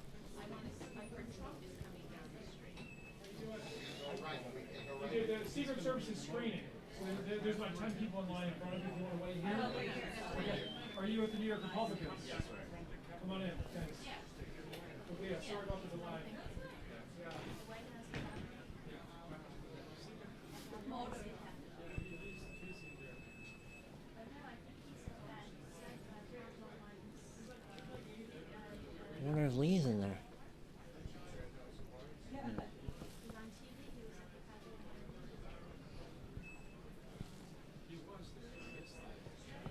The Secret Service is screening. So there's like 10 people in line in front of you. If you want to wait here? Okay. Are you at the New York Republicans? Yes, right. Come on in. Thanks. Okay, yeah, sorry about the delay. Yeah. I wonder if Lee's in there.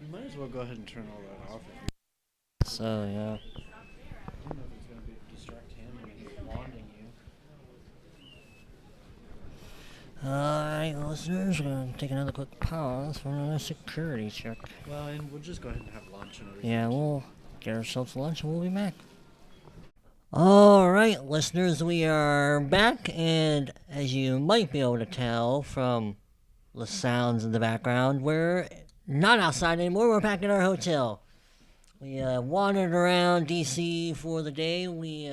You might as well go ahead and turn all that off. So, yeah. I don't know if it's going to distract him and he's wanding you. Alright, listeners, we're going to take another quick pause for another security check. Well, and we'll just go ahead and have lunch and everything. Yeah, we'll get ourselves lunch and we'll be back. All right, listeners, we are back, and as you might be able to tell from the sounds in the background, we're not outside anymore. We're back at our hotel. We wandered around DC for the day. We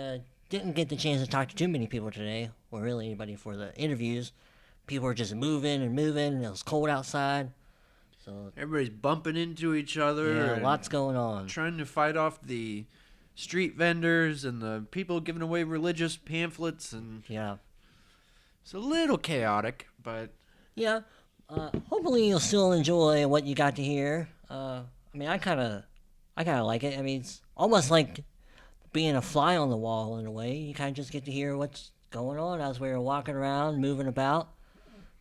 didn't get the chance to talk to too many people today, or really anybody for the interviews. People were just moving and moving, and it was cold outside. So, Everybody's bumping into each other. yeah, and lots going on. Trying to fight off the street vendors and the people giving away religious pamphlets, and Yeah. it's a little chaotic, but Yeah. Hopefully you'll still enjoy what you got to hear. I kind of like it. I mean, it's almost like being a fly on the wall in a way. You kind of just get to hear what's going on as we're walking around, moving about.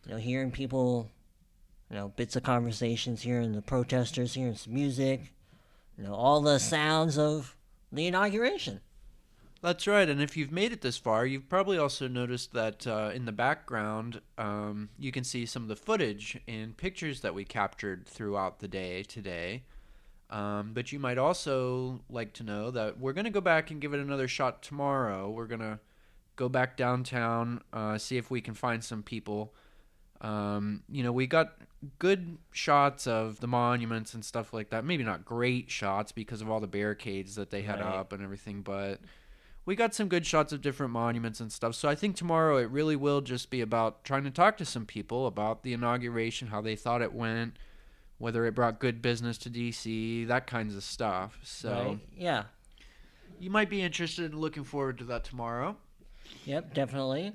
Hearing people, bits of conversations, hearing the protesters, hearing some music. All the sounds of the inauguration. that's right. And if you've made it this far, you've probably also noticed that in the background, you can see some of the footage and pictures that we captured throughout the day today. But you might also like to know that we're going to go back and give it another shot tomorrow. We're going to go back downtown, see if we can find some people. We got good shots of the monuments and stuff like that. Maybe not great shots because of all the barricades that they had Right. up and everything, but we got some good shots of different monuments and stuff. So I think tomorrow it really will just be about trying to talk to some people about the inauguration, how they thought it went, whether it brought good business to DC, that kinds of stuff. So Right? Yeah. you might be interested in looking forward to that tomorrow. Yep, definitely.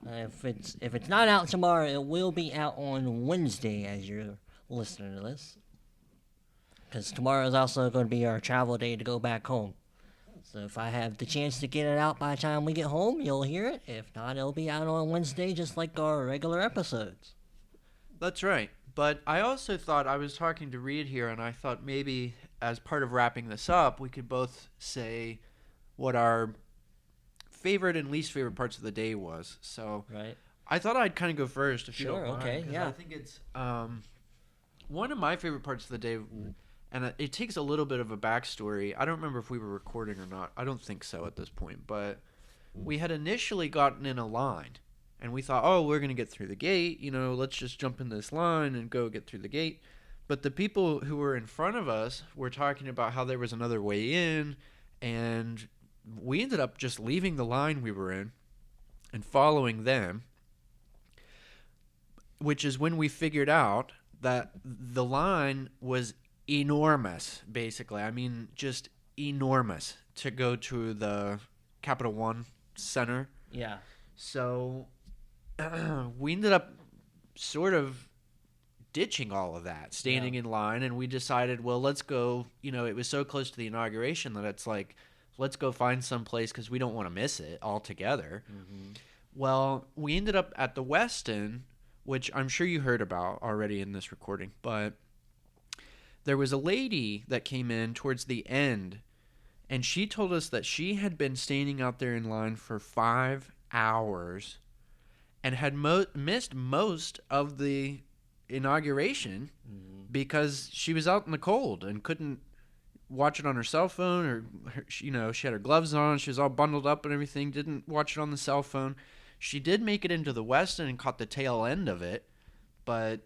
If it's not out tomorrow, it will be out on Wednesday as you're listening to this. Because tomorrow is also going to be our travel day to go back home. So if I have the chance to get it out by the time we get home, you'll hear it. If not, it'll be out on Wednesday just like our regular episodes. That's right. But I also thought, I was talking to Reed here, and I thought maybe as part of wrapping this up, we could both say what our favorite and least favorite parts of the day was. So Right? I thought I'd kind of go first, if you Sure, don't mind. okay, 'cause yeah. I think it's one of my favorite parts of the day, and it takes a little bit of a backstory. I don't remember if we were recording or not. I don't think so at this point. But we had initially gotten in a line, and we thought, oh, we're going to get through the gate. Let's just jump in this line and go get through the gate. But the people who were in front of us were talking about how there was another way in, and we ended up just leaving the line we were in and following them, which is when we figured out that the line was enormous, basically. I mean, just enormous to go to the Capital One Center. Yeah. So we ended up sort of ditching all of that, standing in line, and we decided, well, let's go. It was so close to the inauguration that it's like, let's go find some place because we don't want to miss it altogether. Mm-hmm. Well, we ended up at the Westin, which I'm sure you heard about already in this recording, but there was a lady that came in towards the end, and she told us that she had been standing out there in line for 5 hours and had missed most of the inauguration because she was out in the cold and couldn't watch it on her cell phone, or she had her gloves on, she was all bundled up and everything, didn't watch it on the cell phone. She did make it into the Westin and caught the tail end of it, but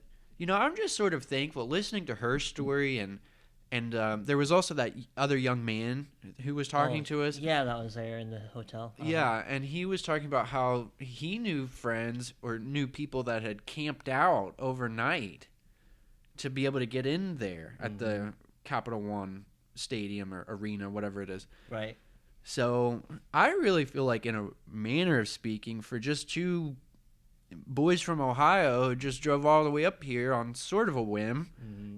I'm just sort of thankful listening to her story, and there was also that other young man who was talking to us. Yeah, that was there in the hotel. Yeah, and he was talking about how he knew friends or knew people that had camped out overnight to be able to get in there at the Capital One Stadium or arena, whatever it is. Right. So I really feel like, in a manner of speaking, for just two boys from Ohio who just drove all the way up here on sort of a whim,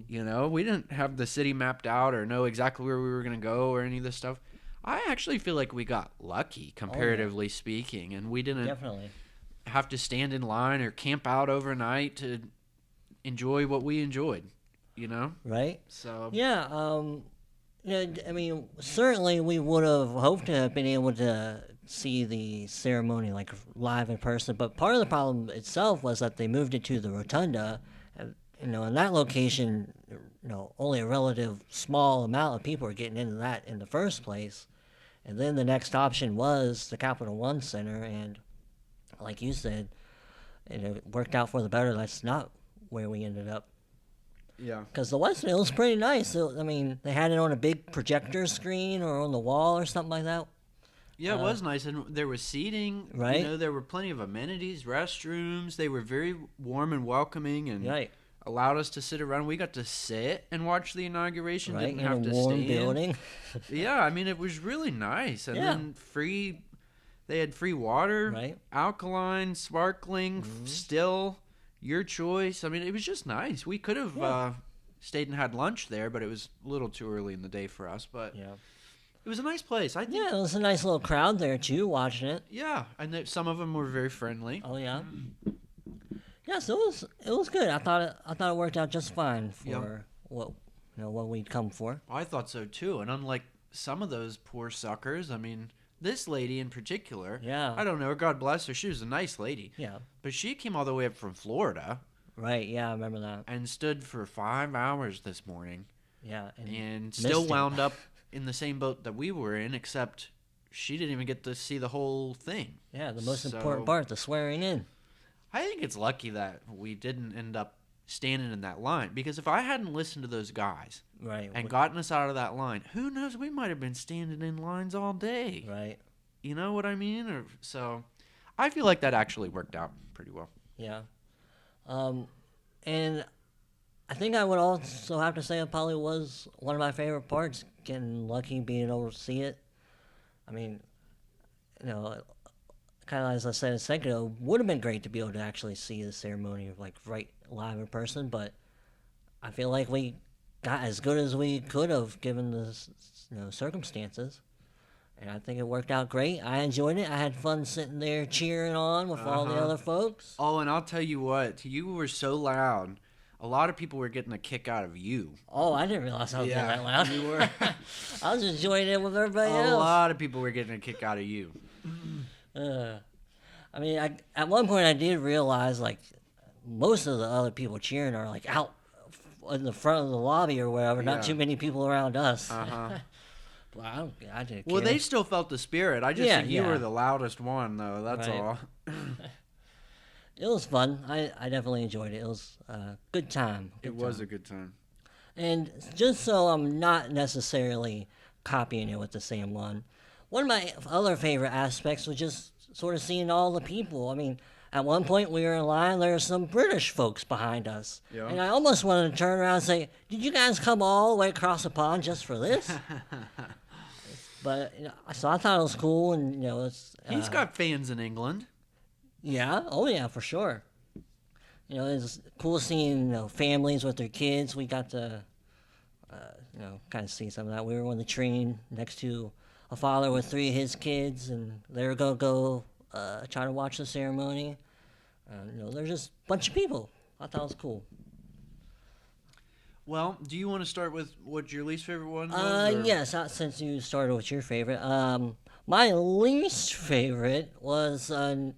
we didn't have the city mapped out or know exactly where we were going to go or any of this stuff. I actually feel like we got lucky, comparatively speaking, and we didn't Definitely. have to stand in line or camp out overnight to enjoy what we enjoyed, Right? So Yeah, I mean, certainly we would have hoped to have been able to see the ceremony like live in person, but part of the problem itself was that they moved it to the rotunda, and in that location, only a relative small amount of people are getting into that in the first place, And then the next option was the Capital One Center, and like you said, it worked out for the better. That's not where we ended up. Yeah. Because the West End was pretty nice. I mean, they had it on a big projector screen or on the wall or something like that. Yeah, it was nice, and there was seating. Right. You know, there were plenty of amenities, restrooms. They were very warm and welcoming, and Right. allowed us to sit around. We got to sit and watch the inauguration. Right, Didn't in a have to warm stand. building. Yeah, I mean, it was really nice. And Yeah. then free, they had free water, Right. alkaline, sparkling, still, your choice. I mean, it was just nice. We could have stayed and had lunch there, but it was a little too early in the day for us. But Yeah. it was a nice place. I think. Yeah, it was a nice little crowd there too, watching it. Yeah, and some of them were very friendly. Oh yeah. Yeah, so it was good. I thought it worked out just fine for Yep. what we'd come for. I thought so too. And unlike some of those poor suckers, I mean, this lady in particular. Yeah. I don't know her. God bless her. She was a nice lady. Yeah. But she came all the way up from Florida Right. Yeah, I remember that. and stood for 5 hours this morning Yeah. and still missed it. wound up in the same boat that we were in, except she didn't even get to see the whole thing. Yeah, the most So- important part, the swearing in. I think it's lucky that we didn't end up standing in that line, because if I hadn't listened to those guys Right. and gotten us out of that line, who knows, we might have been standing in lines all day. Right. You know what I mean? So I feel like that actually worked out pretty well. Yeah. And I think I would also have to say it probably was one of my favorite parts, getting lucky, being able to see it. I mean, kind of as I said a second ago, would have been great to be able to actually see the ceremony like right live in person, but I feel like we got as good as we could have given the circumstances. And I think it worked out great. I enjoyed it. I had fun sitting there cheering on with all the other folks. Oh, and I'll tell you what, you were so loud. A lot of people were getting a kick out of you. Oh, I didn't realize I was getting that loud. You were. I was enjoying it with everybody A else. lot of people were getting a kick out of you. I mean, at one point I did realize, like, most of the other people cheering are, like, out in the front of the lobby or whatever. Not Yeah. too many people around us. Uh-huh. Well, I didn't Well, care. they still felt the spirit. I just Yeah, think you yeah. were the loudest one, though. That's Right. all. It was fun. I definitely enjoyed it. It was a good time. It was a good time. And just so I'm not necessarily copying it with the same one of my other favorite aspects was just sort of seeing all the people. I mean, at one point we were in line, there were some British folks behind us. Yeah. And I almost wanted to turn around and say, did you guys come all the way across the pond just for this? But, so I thought it was cool, and, it's... He's got fans in England. Yeah, oh yeah, for sure. It's cool seeing families with their kids. We got to, kind of see some of that. We were on the train next to a father with 3 of his kids, and they were gonna go try to watch the ceremony. There's just a bunch of people. I thought it was cool. Well, do you want to start with what your least favorite one was? or- Yes, since you started with your favorite. My least favorite was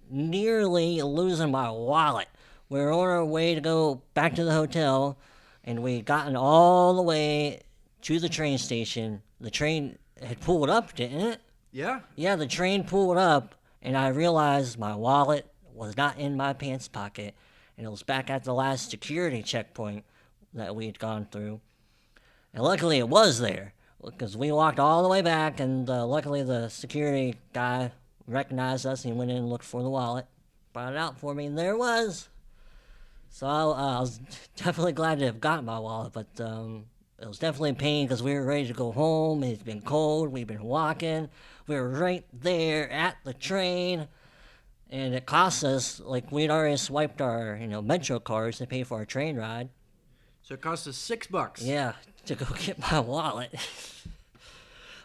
nearly losing my wallet. We were on our way to go back to the hotel, and we'd gotten all the way to the train station. The train had pulled up, didn't it? Yeah. Yeah, the train pulled up, and I realized my wallet was not in my pants pocket, and it was back at the last security checkpoint that we had gone through. And luckily it was there, because we walked all the way back, and luckily the security guy recognized us, and he went in and looked for the wallet, brought it out for me, and there it was. So I was definitely glad to have gotten my wallet, but it was definitely a pain because we were ready to go home. It's been cold. We've been walking. We were right there at the train, and it cost us, like, we'd already swiped our Metro cards to pay for our train ride. So it cost us $6. Yeah, to go get my wallet.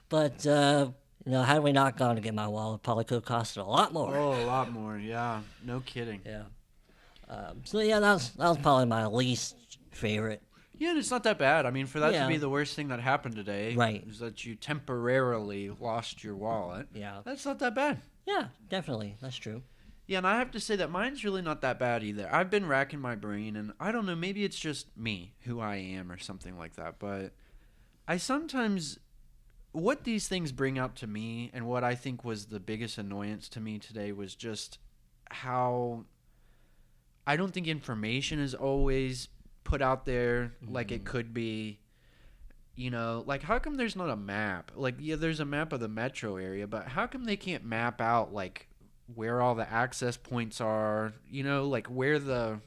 But had we not gone to get my wallet, it probably could have costed a lot more. Oh, a lot more. Yeah. No kidding. Yeah. So yeah, that was probably my least favorite. Yeah, and it's not that bad. I mean, for that Yeah. to be the worst thing that happened today, Right. is that you temporarily lost your wallet. Yeah. That's not that bad. Yeah, definitely. That's true. Yeah, and I have to say that mine's really not that bad either. I've been racking my brain, and I don't know, maybe it's just me, who I am, or something like that, but I sometimes what these things bring out to me, and what I think was the biggest annoyance to me today, was just how I don't think information is always put out there like it could be. You know, like, how come there's not a map? Like, yeah, there's a map of the metro area, but how come they can't map out, like, where all the access points are? You know, like, where the,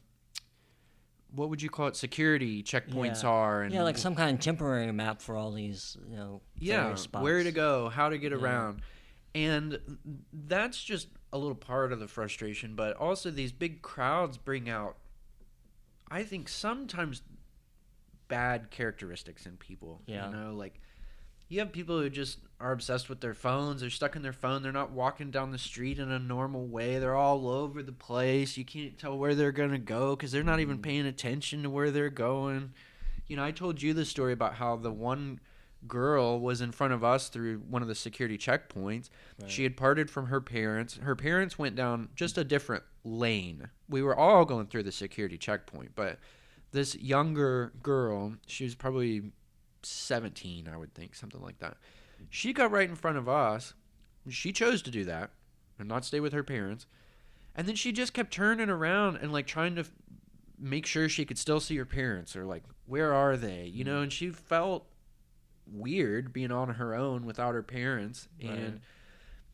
what would you call it, security checkpoints are? And yeah, like some kind of temporary map for all these, various spots. where to go, how to get around. And that's just a little part of the frustration, but also these big crowds bring out, I think, sometimes bad characteristics in people. Yeah. You know, like, you have people who just are obsessed with their phones. They're stuck in their phone. They're not walking down the street in a normal way. They're all over the place. You can't tell where they're going to go because they're not even paying attention to where they're going. You know, I told you the story about how the one girl was in front of us through one of the security checkpoints. Right. She had parted from her parents. Her parents went down just a different lane. We were all going through the security checkpoint, but this younger girl, she was probably 17, I would think, something like that. She got right in front of us. She chose to do that and not stay with her parents. And then she just kept turning around and, like, trying to make sure she could still see her parents, or, like, where are they? You know, and she felt weird being on her own without her parents. Right.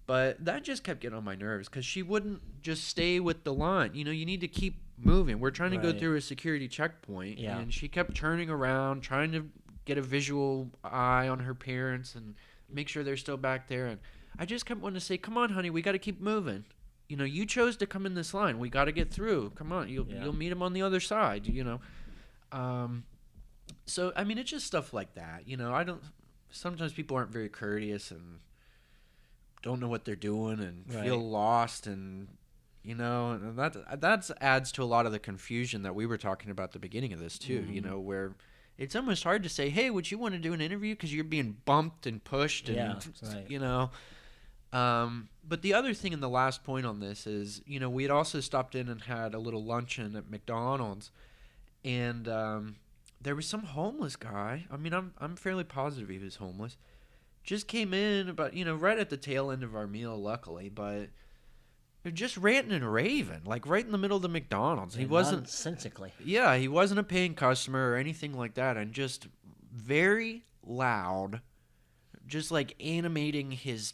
But that just kept getting on my nerves because she wouldn't just stay with the line. You know, you need to keep moving. We're trying to go through a security checkpoint, and she kept turning around, trying to get a visual eye on her parents and make sure they're still back there. And I just kept wanting to say, come on, honey, we got to keep moving. You know, you chose to come in this line. We got to get through. Come on, you'll meet him on the other side, you know. So, I mean, it's just stuff like that. You know, sometimes people aren't very courteous and don't know what they're doing and feel lost, and you know, and that adds to a lot of the confusion that we were talking about at the beginning of this too. You know, where it's almost hard to say, hey, would you want to do an interview, because you're being bumped and pushed, and you know. But the other thing in the last point on this is, you know, we had also stopped in and had a little luncheon at McDonald's, and there was some homeless guy. I mean, I'm fairly positive he was homeless. Just came in about, you know, right at the tail end of our meal, luckily, but just ranting and raving, like right in the middle of the McDonald's. He wasn't nonsensically. Yeah, he wasn't a paying customer or anything like that, and just very loud, just like animating his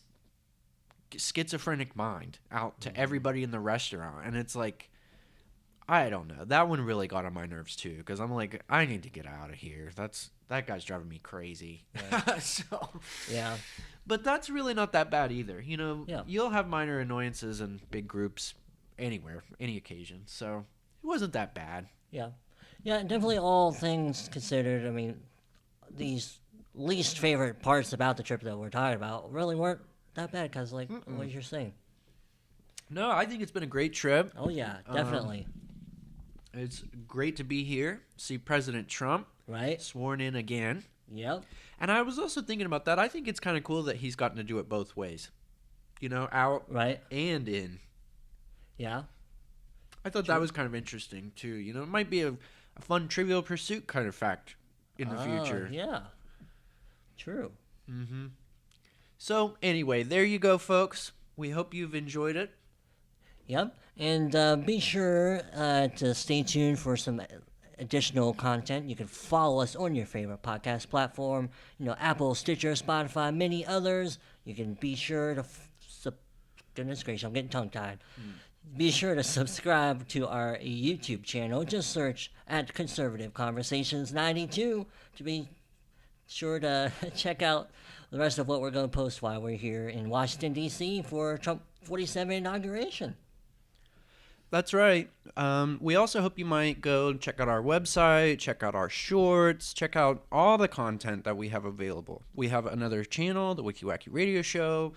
schizophrenic mind out to everybody in the restaurant. And it's like, I don't know. That one really got on my nerves too, because I'm like, I need to get out of here. That guy's driving me crazy. So, yeah. But that's really not that bad either. You know, Yeah. You'll have minor annoyances in big groups anywhere, any occasion. So it wasn't that bad. Yeah. Yeah, definitely all things considered. I mean, these least favorite parts about the trip that we're talking about really weren't that bad, because, like, what you're saying. No, I think it's been a great trip. Oh, yeah, definitely. It's great to be here, see President Trump Right? sworn in again. Yep. And I was also thinking about that. I think it's kind of cool that he's gotten to do it both ways. You know, out Right. and in. Yeah. I thought that was kind of interesting, too. You know, it might be a fun Trivial Pursuit kind of fact in the future. Yeah. True. Mm-hmm. So, anyway, there you go, folks. We hope you've enjoyed it. Yep. And be sure to stay tuned for some additional content. You can follow us on your favorite podcast platform. You know, Apple, Stitcher, Spotify, many others. You can be sure to... goodness gracious, I'm getting tongue-tied. Be sure to subscribe to our YouTube channel. Just search at Conservative Conversations 92 to be sure to check out the rest of what we're going to post while we're here in Washington, D.C. for Trump 47 inauguration. That's right. We also hope you might go and check out our website, check out our shorts, check out all the content that we have available. We have another channel, the Wiki Wacky Radio Show.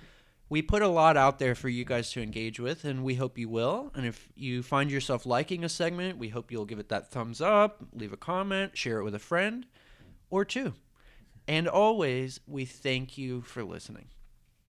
We put a lot out there for you guys to engage with, and we hope you will. And if you find yourself liking a segment, we hope you'll give it that thumbs up, leave a comment, share it with a friend or two. And always, we thank you for listening.